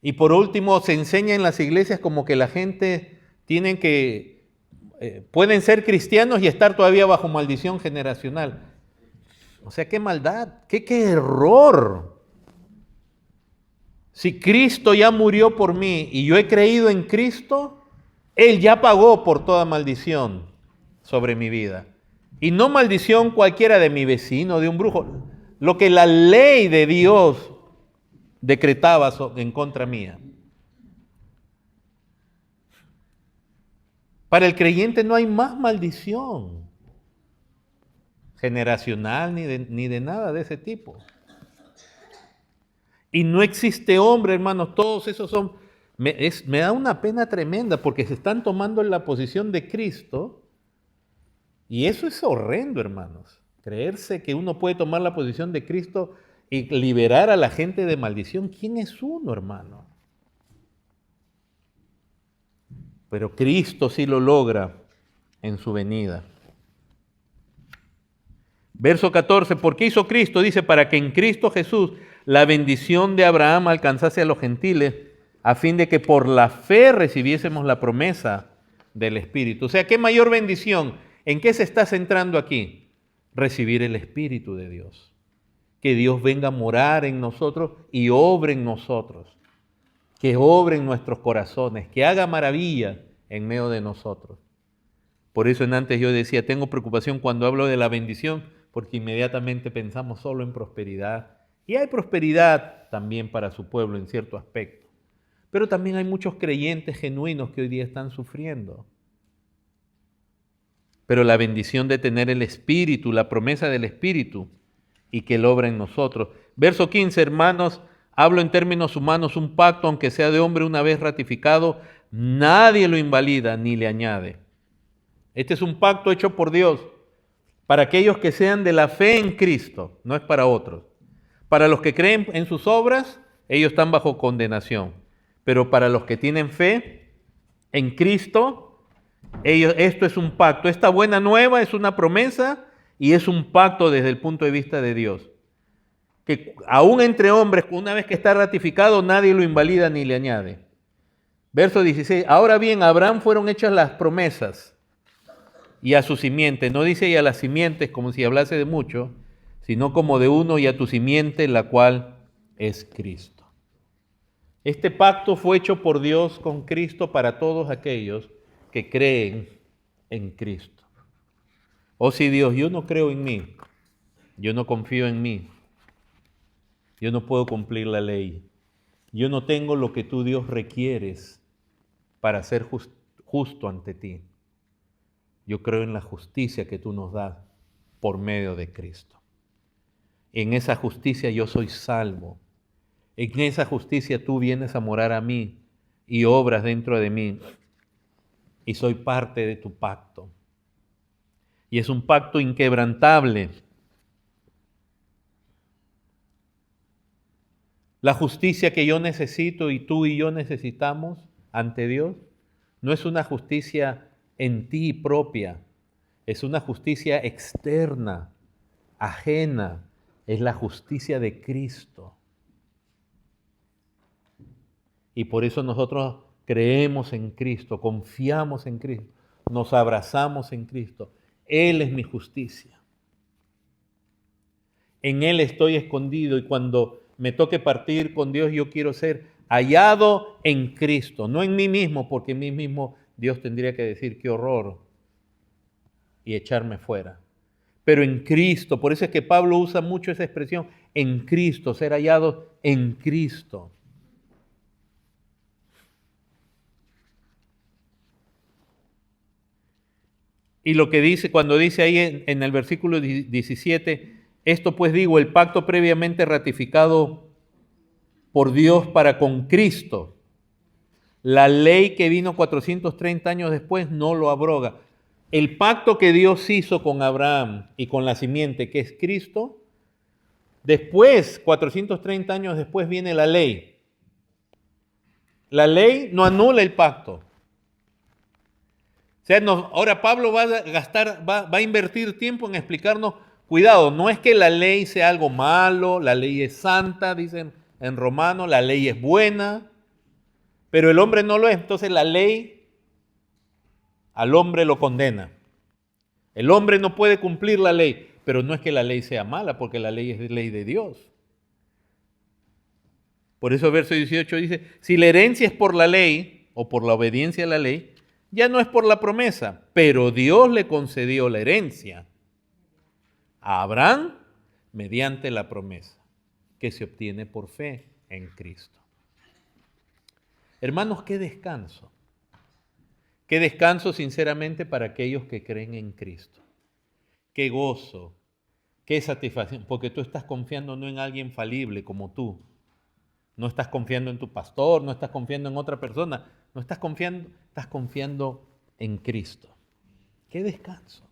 y por último, se enseña en las iglesias como que la gente pueden ser cristianos y estar todavía bajo maldición generacional. O sea, qué maldad, qué error. Si Cristo ya murió por mí y yo he creído en Cristo, Él ya pagó por toda maldición sobre mi vida. Y no maldición cualquiera de mi vecino, de un brujo, lo que la ley de Dios decretaba en contra mía. Para el creyente no hay más maldición generacional ni de nada de ese tipo. Y no existe hombre, hermanos, todos esos son... Me da una pena tremenda porque se están tomando en la posición de Cristo y eso es horrendo, hermanos. Creerse que uno puede tomar la posición de Cristo y liberar a la gente de maldición. ¿Quién es uno, hermano? Pero Cristo sí lo logra en su venida. Verso 14, ¿por qué hizo Cristo? Dice, para que en Cristo Jesús la bendición de Abraham alcanzase a los gentiles, a fin de que por la fe recibiésemos la promesa del Espíritu. O sea, ¿qué mayor bendición? ¿En qué se está centrando aquí? Recibir el Espíritu de Dios. Que Dios venga a morar en nosotros y obre en nosotros. Que obre en nuestros corazones, que haga maravilla en medio de nosotros. Por eso antes yo decía, tengo preocupación cuando hablo de la bendición, porque inmediatamente pensamos solo en prosperidad. Y hay prosperidad también para su pueblo en cierto aspecto. Pero también hay muchos creyentes genuinos que hoy día están sufriendo. Pero la bendición de tener el Espíritu, la promesa del Espíritu, y que Él obra en nosotros. Verso 15, hermanos, hablo en términos humanos, un pacto, aunque sea de hombre una vez ratificado, nadie lo invalida ni le añade. Este es un pacto hecho por Dios para aquellos que sean de la fe en Cristo, no es para otros. Para los que creen en sus obras, ellos están bajo condenación. Pero para los que tienen fe en Cristo, esto es un pacto. Esta buena nueva es una promesa y es un pacto desde el punto de vista de Dios. Que aún entre hombres, una vez que está ratificado, nadie lo invalida ni le añade. Verso 16. Ahora bien, a Abraham fueron hechas las promesas y a su simiente. No dice y a las simientes como si hablase de mucho, sino como de uno y a tu simiente, la cual es Cristo. Este pacto fue hecho por Dios con Cristo para todos aquellos que creen en Cristo. Oh, sí, Dios, yo no creo en mí, yo no confío en mí, yo no puedo cumplir la ley, yo no tengo lo que tú, Dios, requieres para ser justo ante ti. Yo creo en la justicia que tú nos das por medio de Cristo. En esa justicia yo soy salvo. En esa justicia tú vienes a morar a mí y obras dentro de mí. Y soy parte de tu pacto. Y es un pacto inquebrantable. La justicia que yo necesito y tú y yo necesitamos ante Dios no es una justicia en ti propia, es una justicia externa, ajena, es la justicia de Cristo. Y por eso nosotros creemos en Cristo, confiamos en Cristo, nos abrazamos en Cristo. Él es mi justicia. En Él estoy escondido y cuando me toque partir con Dios, yo quiero ser hallado en Cristo, no en mí mismo, porque en mí mismo Dios tendría que decir qué horror y echarme fuera. pero en Cristo. Por eso es que Pablo usa mucho esa expresión, en Cristo, ser hallados en Cristo. Y lo que dice, cuando dice ahí en el versículo 17, esto pues digo, el pacto previamente ratificado por Dios para con Cristo, la ley que vino 430 años después no lo abroga. El pacto que Dios hizo con Abraham y con la simiente, que es Cristo, después, 430 años después, viene la ley. La ley no anula el pacto. O sea, ahora Pablo va a invertir tiempo en explicarnos, cuidado, no es que la ley sea algo malo, la ley es santa, dicen en Romanos, la ley es buena, pero el hombre no lo es. Entonces la ley al hombre lo condena. El hombre no puede cumplir la ley, pero no es que la ley sea mala, porque la ley es ley de Dios. Por eso el verso 18 dice, si la herencia es por la ley o por la obediencia a la ley, ya no es por la promesa, pero Dios le concedió la herencia a Abraham mediante la promesa que se obtiene por fe en Cristo. Hermanos, qué descanso. Qué descanso sinceramente para aquellos que creen en Cristo. Qué gozo, qué satisfacción, porque tú estás confiando no en alguien falible como tú. No estás confiando en tu pastor, no estás confiando en otra persona, no estás confiando en Cristo. ¡Qué descanso!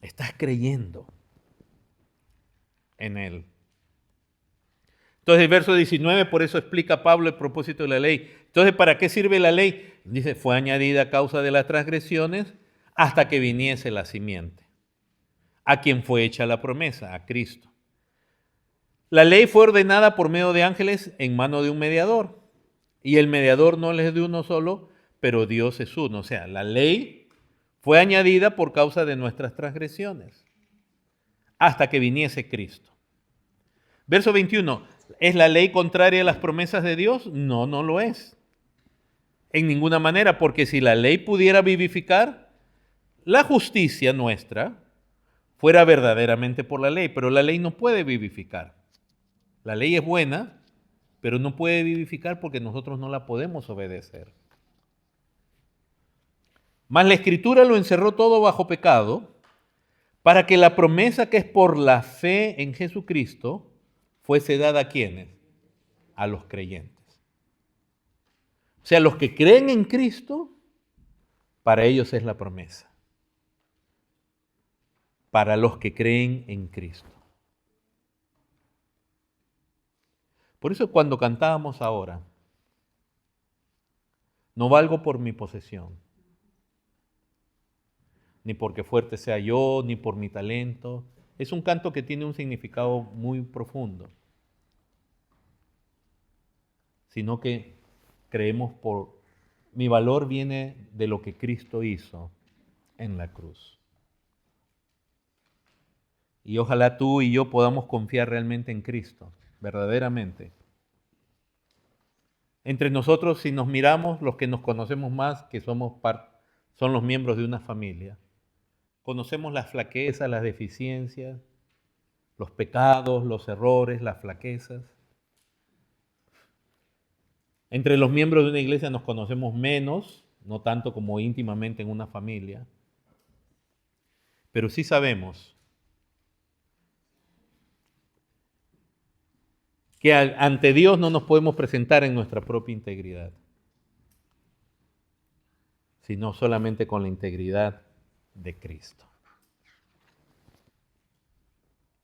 Estás creyendo en Él. Entonces el verso 19, por eso explica Pablo el propósito de la ley. Entonces, ¿para qué sirve la ley? Dice, fue añadida a causa de las transgresiones hasta que viniese la simiente, a quien fue hecha la promesa, a Cristo. La ley fue ordenada por medio de ángeles en mano de un mediador. Y el mediador no es de uno solo, pero Dios es uno. O sea, la ley fue añadida por causa de nuestras transgresiones, hasta que viniese Cristo. Verso 21, ¿es la ley contraria a las promesas de Dios? No, no lo es. En ninguna manera, porque si la ley pudiera vivificar, la justicia nuestra fuera verdaderamente por la ley, pero la ley no puede vivificar. La ley es buena, pero no puede vivificar porque nosotros no la podemos obedecer. Mas la Escritura lo encerró todo bajo pecado, para que la promesa que es por la fe en Jesucristo fuese dada a ¿quiénes? A los creyentes. O sea, los que creen en Cristo, para ellos es la promesa. Para los que creen en Cristo. Por eso cuando cantábamos ahora, no valgo por mi posesión, ni porque fuerte sea yo, ni por mi talento. Es un canto que tiene un significado muy profundo, sino que creemos mi valor viene de lo que Cristo hizo en la cruz. Y ojalá tú y yo podamos confiar realmente en Cristo, verdaderamente. Entre nosotros, si nos miramos, los que nos conocemos más, que son los miembros de una familia, conocemos las flaquezas, las deficiencias, los pecados, los errores, las flaquezas. Entre los miembros de una iglesia nos conocemos menos, no tanto como íntimamente en una familia, pero sí sabemos que ante Dios no nos podemos presentar en nuestra propia integridad, sino solamente con la integridad de Cristo.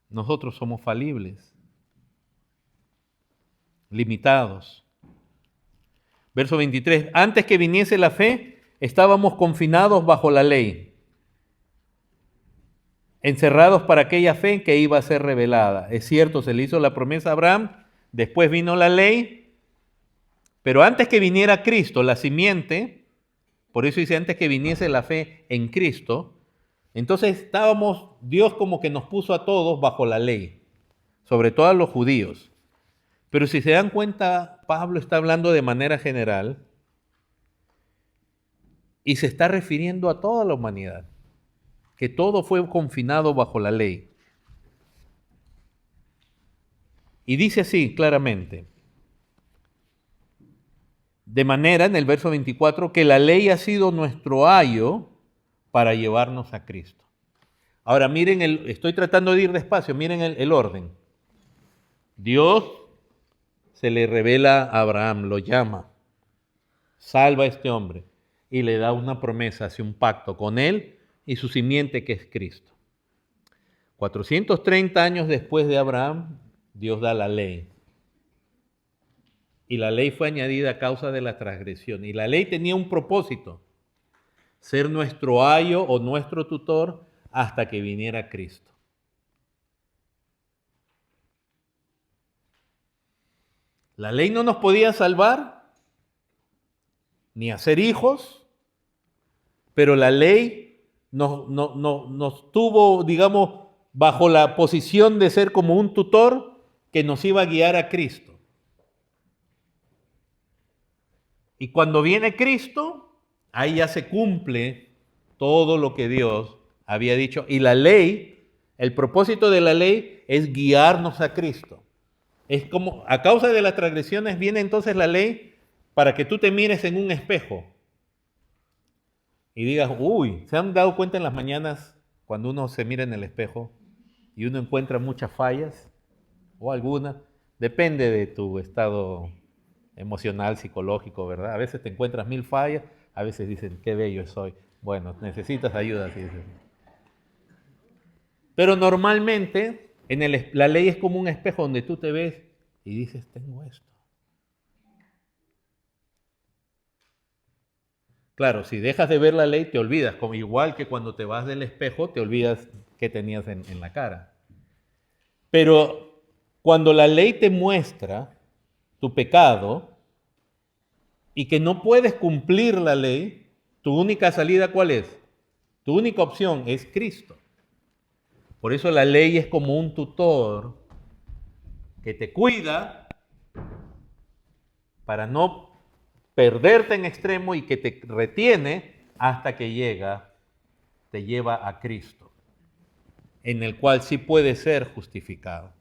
Nosotros somos falibles, limitados. Verso 23, antes que viniese la fe, estábamos confinados bajo la ley, encerrados para aquella fe que iba a ser revelada. Es cierto, se le hizo la promesa a Abraham, después vino la ley, pero antes que viniera Cristo, la simiente, por eso dice antes que viniese la fe en Cristo, entonces Dios como que nos puso a todos bajo la ley, sobre todo a los judíos. Pero si se dan cuenta, Pablo está hablando de manera general Y se está refiriendo a toda la humanidad, que todo fue confinado bajo la ley. Y dice así claramente, de manera, en el verso 24, que la ley ha sido nuestro ayo para llevarnos a Cristo. Ahora miren, estoy tratando de ir despacio, miren el orden. Dios se le revela a Abraham, lo llama, salva a este hombre y le da una promesa, hace un pacto con él y su simiente que es Cristo. 430 años después de Abraham, Dios da la ley. Y la ley fue añadida a causa de la transgresión. Y la ley tenía un propósito, ser nuestro ayo o nuestro tutor hasta que viniera Cristo. La ley no nos podía salvar, ni hacer hijos, pero la ley nos tuvo, digamos, bajo la posición de ser como un tutor que nos iba a guiar a Cristo. Y cuando viene Cristo, ahí ya se cumple todo lo que Dios había dicho. Y la ley, el propósito de la ley es guiarnos a Cristo. Es como, a causa de las transgresiones viene entonces la ley para que tú te mires en un espejo y digas, uy, ¿se han dado cuenta en las mañanas cuando uno se mira en el espejo y uno encuentra muchas fallas o alguna? Depende de tu estado emocional, psicológico, ¿verdad? A veces te encuentras 1000 fallas, a veces dicen, qué bello soy. Bueno, necesitas ayuda, así dicen. Pero normalmente la ley es como un espejo donde tú te ves y dices, tengo esto. Claro, si dejas de ver la ley te olvidas, como igual que cuando te vas del espejo te olvidas qué tenías en la cara. Pero cuando la ley te muestra tu pecado y que no puedes cumplir la ley, tu única salida ¿cuál es? Tu única opción es Cristo. Por eso la ley es como un tutor que te cuida para no perderte en extremo y que te retiene hasta que te lleva a Cristo, en el cual sí puede ser justificado.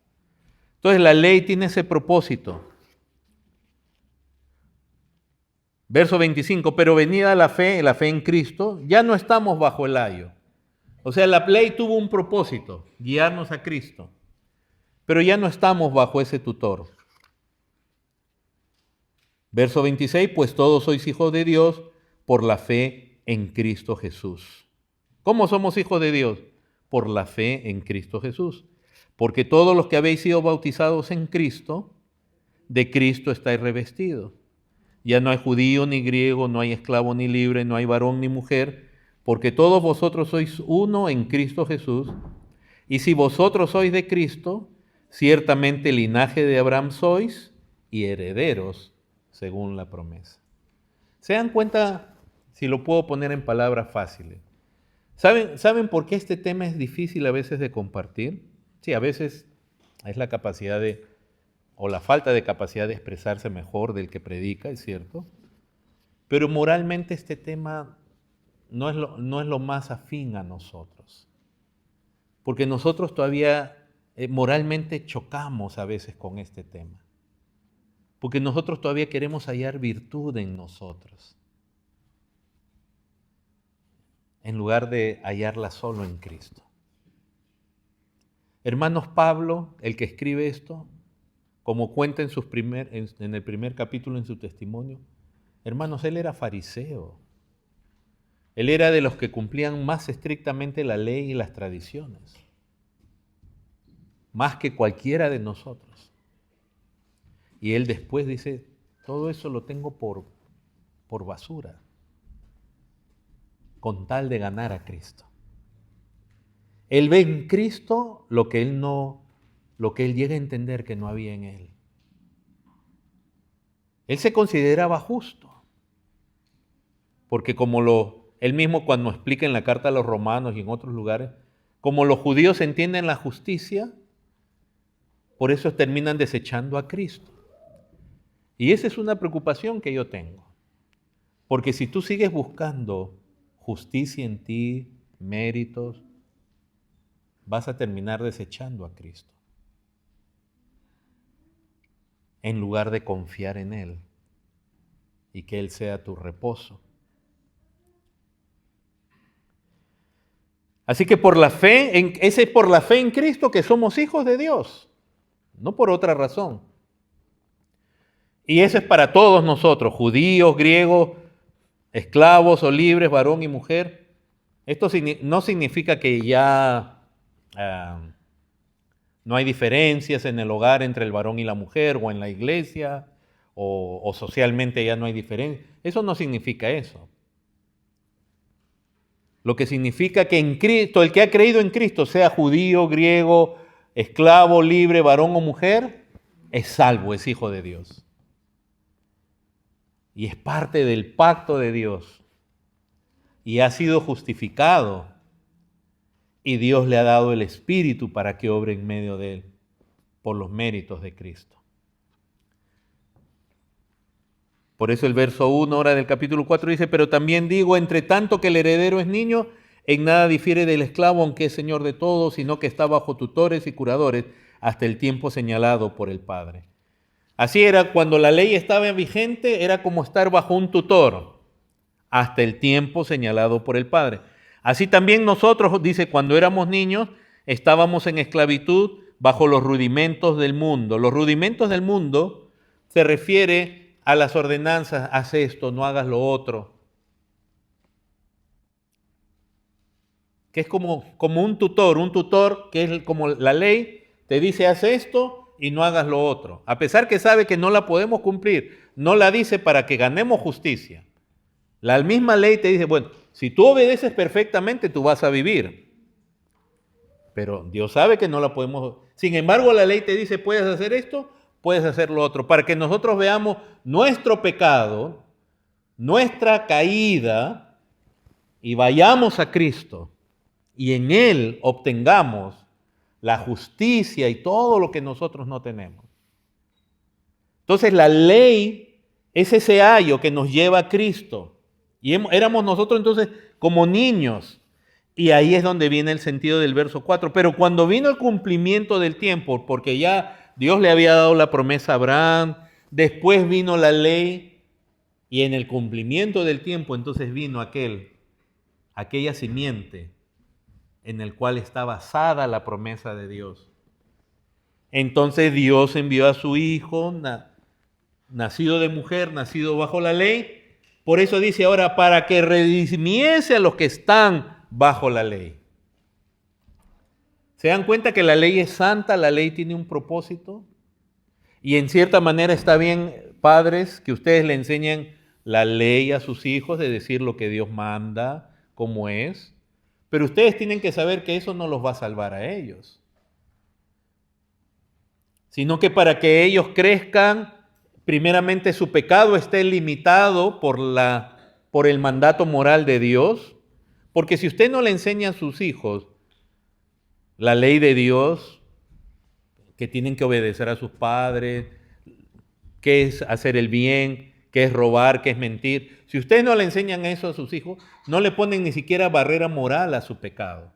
Entonces la ley tiene ese propósito. Verso 25, pero venida la fe en Cristo, ya no estamos bajo el ayo. O sea, la ley tuvo un propósito, guiarnos a Cristo, pero ya no estamos bajo ese tutor. Verso 26, pues todos sois hijos de Dios por la fe en Cristo Jesús. ¿Cómo somos hijos de Dios? Por la fe en Cristo Jesús. Porque todos los que habéis sido bautizados en Cristo, de Cristo estáis revestidos. Ya no hay judío ni griego, no hay esclavo ni libre, no hay varón ni mujer, porque todos vosotros sois uno en Cristo Jesús. Y si vosotros sois de Cristo, ciertamente linaje de Abraham sois y herederos según la promesa. ¿Se dan cuenta, si lo puedo poner en palabras fáciles? ¿Saben por qué este tema es difícil a veces de compartir? Sí, a veces es la capacidad o la falta de capacidad de expresarse mejor del que predica, es cierto. Pero moralmente este tema no es lo más afín a nosotros. Porque nosotros todavía moralmente chocamos a veces con este tema. Porque nosotros todavía queremos hallar virtud en nosotros, en lugar de hallarla solo en Cristo. Hermanos, Pablo, el que escribe esto, como cuenta en el primer capítulo en su testimonio, hermanos, él era fariseo. Él era de los que cumplían más estrictamente la ley y las tradiciones, más que cualquiera de nosotros. Y él después dice, todo eso lo tengo por basura, con tal de ganar a Cristo. Él ve en Cristo lo que él llega a entender que no había en él. Él se consideraba justo, porque él mismo cuando explica en la carta a los romanos y en otros lugares, como los judíos entienden la justicia, por eso terminan desechando a Cristo. Y esa es una preocupación que yo tengo. Porque si tú sigues buscando justicia en ti, méritos, vas a terminar desechando a Cristo, en lugar de confiar en Él y que Él sea tu reposo. Así que ese es por la fe en Cristo que somos hijos de Dios, no por otra razón. Y eso es para todos nosotros, judíos, griegos, esclavos o libres, varón y mujer. Esto no significa que ya no hay diferencias en el hogar entre el varón y la mujer, o en la iglesia, o socialmente ya no hay diferencia. Eso no significa eso. Lo que significa que en Cristo, el que ha creído en Cristo, sea judío, griego, esclavo, libre, varón o mujer, es salvo, es hijo de Dios. Y es parte del pacto de Dios. Y ha sido justificado. Y Dios le ha dado el Espíritu para que obre en medio de él, por los méritos de Cristo. Por eso el verso 1 ahora del capítulo 4 dice, pero también digo, entre tanto que el heredero es niño, en nada difiere del esclavo, aunque es señor de todo, sino que está bajo tutores y curadores hasta el tiempo señalado por el Padre. Así era cuando la ley estaba vigente, era como estar bajo un tutor, hasta el tiempo señalado por el Padre. Así también nosotros, dice, cuando éramos niños, estábamos en esclavitud bajo los rudimentos del mundo. Los rudimentos del mundo se refiere a las ordenanzas, haz esto, no hagas lo otro. Que es como un tutor que es como la ley, te dice haz esto y no hagas lo otro. A pesar que sabe que no la podemos cumplir, no la dice para que ganemos justicia. La misma ley te dice, bueno, si tú obedeces perfectamente, tú vas a vivir. Pero Dios sabe que no la podemos. Sin embargo, la ley te dice, puedes hacer esto, puedes hacer lo otro, para que nosotros veamos nuestro pecado, nuestra caída, y vayamos a Cristo, y en Él obtengamos la justicia y todo lo que nosotros no tenemos. Entonces la ley es ese ayo que nos lleva a Cristo. Y éramos nosotros entonces como niños. Y ahí es donde viene el sentido del verso 4. Pero cuando vino el cumplimiento del tiempo, porque ya Dios le había dado la promesa a Abraham, después vino la ley, y en el cumplimiento del tiempo entonces vino aquella simiente en el cual está basada la promesa de Dios. Entonces Dios envió a su Hijo, nacido de mujer, nacido bajo la ley. Por eso dice ahora, para que redimiese a los que están bajo la ley. ¿Se dan cuenta que la ley es santa, la ley tiene un propósito? Y en cierta manera está bien, padres, que ustedes le enseñen la ley a sus hijos, de decir lo que Dios manda, cómo es. Pero ustedes tienen que saber que eso no los va a salvar a ellos, sino que para que ellos crezcan, primeramente su pecado esté limitado por el mandato moral de Dios, porque si usted no le enseña a sus hijos la ley de Dios, que tienen que obedecer a sus padres, qué es hacer el bien, qué es robar, qué es mentir, si ustedes no le enseñan eso a sus hijos, no le ponen ni siquiera barrera moral a su pecado.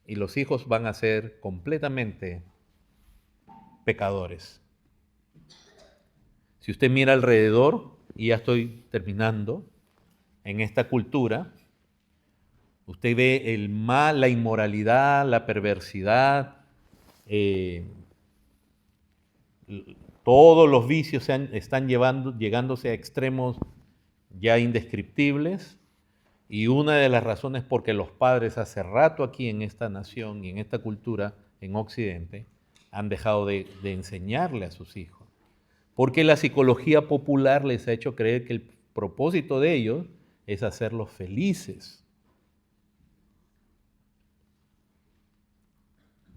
Y los hijos van a ser completamente pecadores. Si usted mira alrededor, y ya estoy terminando, en esta cultura, usted ve el mal, la inmoralidad, la perversidad, todos los vicios están llegándose a extremos ya indescriptibles, y una de las razones porque los padres hace rato aquí en esta nación y en esta cultura en Occidente han dejado de enseñarle a sus hijos, porque la psicología popular les ha hecho creer que el propósito de ellos es hacerlos felices.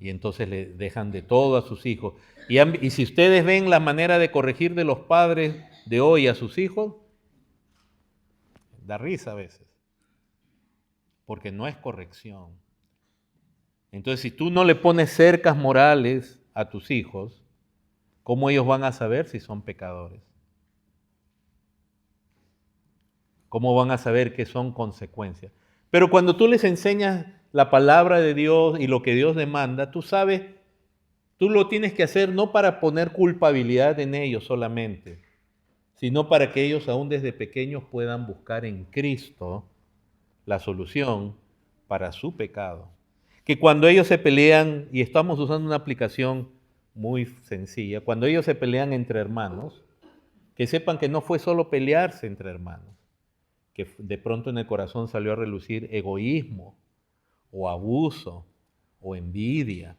Y entonces le dejan de todo a sus hijos. Y si ustedes ven la manera de corregir de los padres de hoy a sus hijos, da risa a veces, porque no es corrección. Entonces, si tú no le pones cercas morales a tus hijos, ¿cómo ellos van a saber si son pecadores? ¿Cómo van a saber que son consecuencias? Pero cuando tú les enseñas la palabra de Dios y lo que Dios demanda, tú sabes, tú lo tienes que hacer no para poner culpabilidad en ellos solamente, sino para que ellos aún desde pequeños puedan buscar en Cristo la solución para su pecado. Que cuando ellos se pelean, y estamos usando una aplicación muy sencilla, cuando ellos se pelean entre hermanos, que sepan que no fue solo pelearse entre hermanos, que de pronto en el corazón salió a relucir egoísmo o abuso o envidia.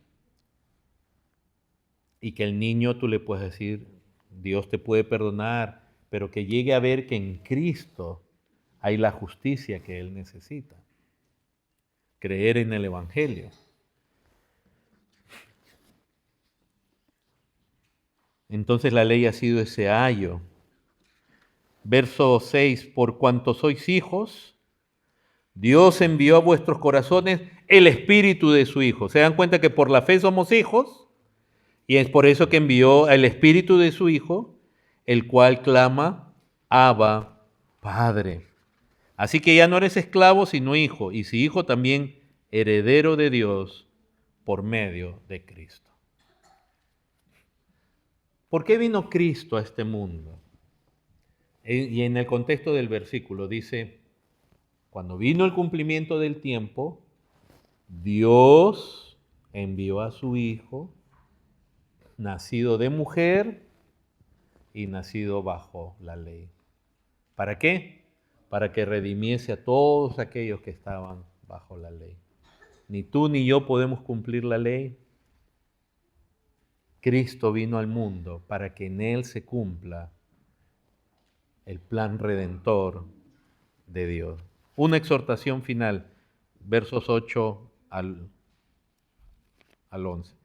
Y que el niño tú le puedes decir, Dios te puede perdonar, pero que llegue a ver que en Cristo hay la justicia que él necesita. Creer en el Evangelio. Entonces la ley ha sido ese ayo. Verso 6, por cuanto sois hijos, Dios envió a vuestros corazones el espíritu de su Hijo. ¿Se dan cuenta que por la fe somos hijos? Y es por eso que envió el espíritu de su Hijo, el cual clama, Abba, Padre. Así que ya no eres esclavo, sino hijo, y si hijo también heredero de Dios por medio de Cristo. ¿Por qué vino Cristo a este mundo? Y en el contexto del versículo dice, cuando vino el cumplimiento del tiempo, Dios envió a su Hijo, nacido de mujer y nacido bajo la ley. ¿Para qué? Para que redimiese a todos aquellos que estaban bajo la ley. Ni tú ni yo podemos cumplir la ley. Cristo vino al mundo para que en Él se cumpla el plan redentor de Dios. Una exhortación final, versos 8 al 11.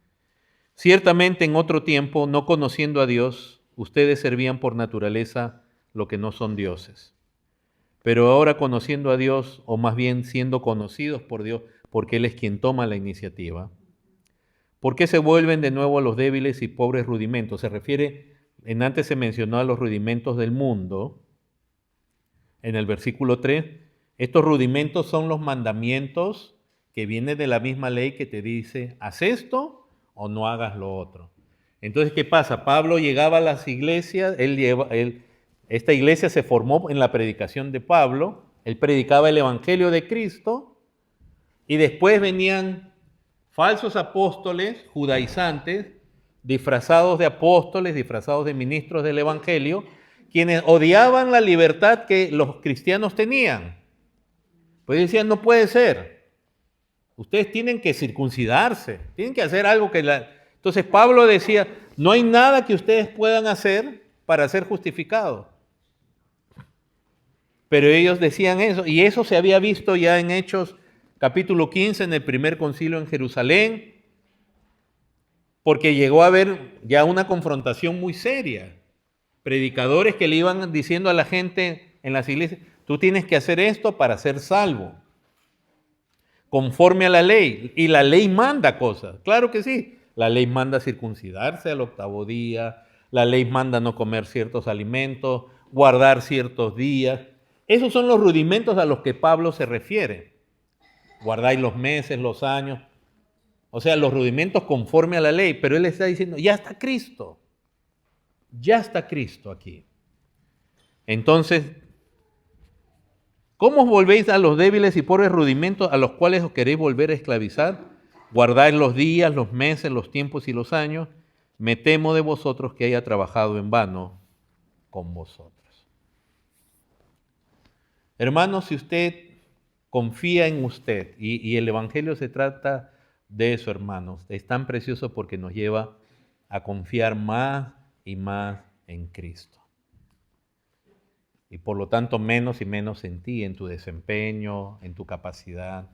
Ciertamente en otro tiempo, no conociendo a Dios, ustedes servían por naturaleza lo que no son dioses. Pero ahora conociendo a Dios, o más bien siendo conocidos por Dios, porque Él es quien toma la iniciativa, ¿por qué se vuelven de nuevo a los débiles y pobres rudimentos? Se refiere, antes se mencionó a los rudimentos del mundo, en el versículo 3, estos rudimentos son los mandamientos que vienen de la misma ley que te dice, haz esto o no hagas lo otro. Entonces, ¿qué pasa? Pablo llegaba a las iglesias, esta iglesia se formó en la predicación de Pablo, él predicaba el evangelio de Cristo y después venían falsos apóstoles, judaizantes, disfrazados de apóstoles, disfrazados de ministros del evangelio, quienes odiaban la libertad que los cristianos tenían. Pues decían, no puede ser. Ustedes tienen que circuncidarse, tienen que hacer algo que la... Entonces Pablo decía, no hay nada que ustedes puedan hacer para ser justificados. Pero ellos decían eso, y eso se había visto ya en Hechos capítulo 15, en el primer concilio en Jerusalén, porque llegó a haber ya una confrontación muy seria. Predicadores que le iban diciendo a la gente en las iglesias, tú tienes que hacer esto para ser salvo, conforme a la ley. Y la ley manda cosas, claro que sí. La ley manda circuncidarse al 8º día, la ley manda no comer ciertos alimentos, guardar ciertos días. Esos son los rudimentos a los que Pablo se refiere. Guardáis los meses, los años, o sea, los rudimentos conforme a la ley, pero él está diciendo, ya está Cristo aquí. Entonces, ¿cómo os volvéis a los débiles y pobres rudimentos a los cuales os queréis volver a esclavizar? Guardáis los días, los meses, los tiempos y los años. Me temo de vosotros que haya trabajado en vano con vosotros. Hermanos, si usted confía en usted, y el Evangelio se trata de eso, hermanos, es tan precioso porque nos lleva a confiar más y más en Cristo. Y por lo tanto menos y menos en ti, en tu desempeño, en tu capacidad.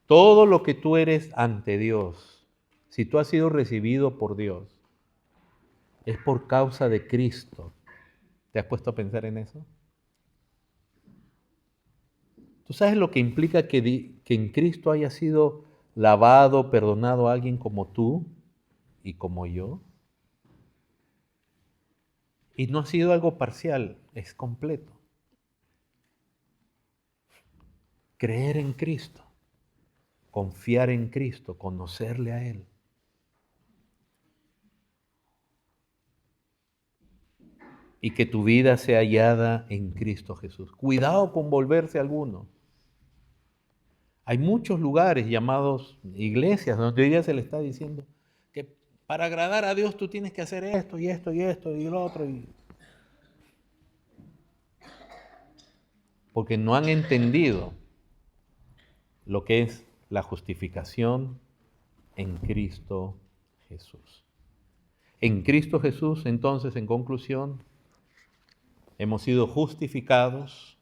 Todo lo que tú eres ante Dios, si tú has sido recibido por Dios, es por causa de Cristo. ¿Te has puesto a pensar en eso? ¿Tú sabes lo que implica que en Cristo haya sido lavado, perdonado a alguien como tú y como yo? Y no ha sido algo parcial, es completo. creer en Cristo, confiar en Cristo, conocerle a Él. Y que tu vida sea hallada en Cristo Jesús. Cuidado con volverse alguno. Hay muchos lugares llamados iglesias donde hoy día se le está diciendo que para agradar a Dios tú tienes que hacer esto y esto y esto y lo otro. Porque no han entendido lo que es la justificación en Cristo Jesús. En Cristo Jesús, entonces, en conclusión, hemos sido justificados.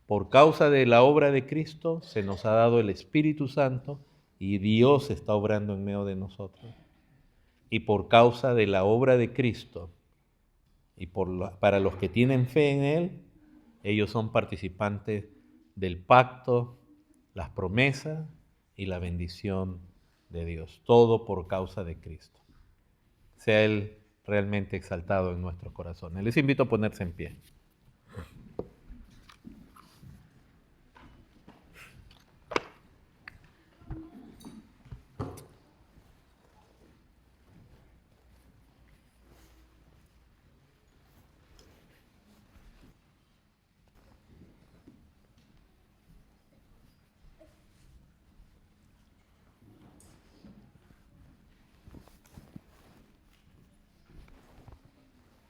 Por causa de la obra de Cristo se nos ha dado el Espíritu Santo y Dios está obrando en medio de nosotros. Y por causa de la obra de Cristo y para los que tienen fe en Él, ellos son participantes del pacto, las promesas y la bendición de Dios. Todo por causa de Cristo. Sea Él realmente exaltado en nuestros corazones. Les invito a ponerse en pie.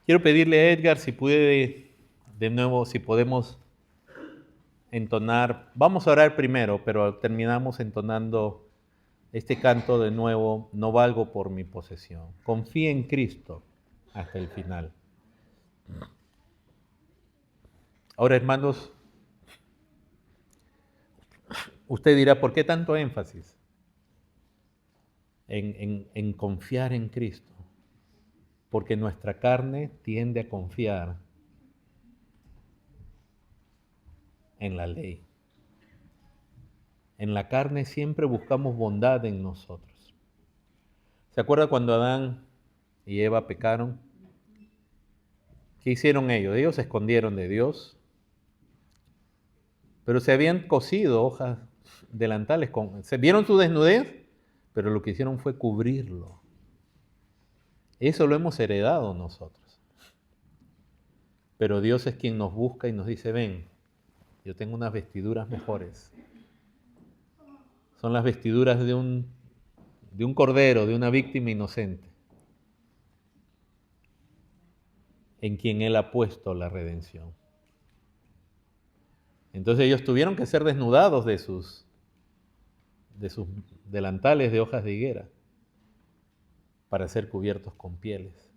Quiero pedirle a Edgar si puede, de nuevo, si podemos entonar. Vamos a orar primero, pero terminamos entonando este canto de nuevo. No valgo por mi posesión. Confía en Cristo hasta el final. Ahora, hermanos, usted dirá, ¿por qué tanto énfasis en confiar en Cristo? Porque nuestra carne tiende a confiar en la ley. En la carne siempre buscamos bondad en nosotros. ¿Se acuerda cuando Adán y Eva pecaron? ¿Qué hicieron ellos? Ellos se escondieron de Dios, pero se habían cosido hojas delantales, se vieron su desnudez, pero lo que hicieron fue cubrirlo. Eso lo hemos heredado nosotros. Pero Dios es quien nos busca y nos dice, ven, yo tengo unas vestiduras mejores. Son las vestiduras de un cordero, de una víctima inocente, en quien Él ha puesto la redención. Entonces ellos tuvieron que ser desnudados de sus delantales de hojas de higuera para ser cubiertos con pieles.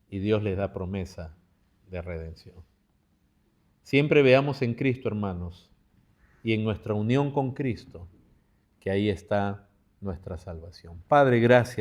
Y Dios les da promesa de redención. Siempre veamos en Cristo, hermanos, y en nuestra unión con Cristo, que ahí está nuestra salvación. Padre, gracias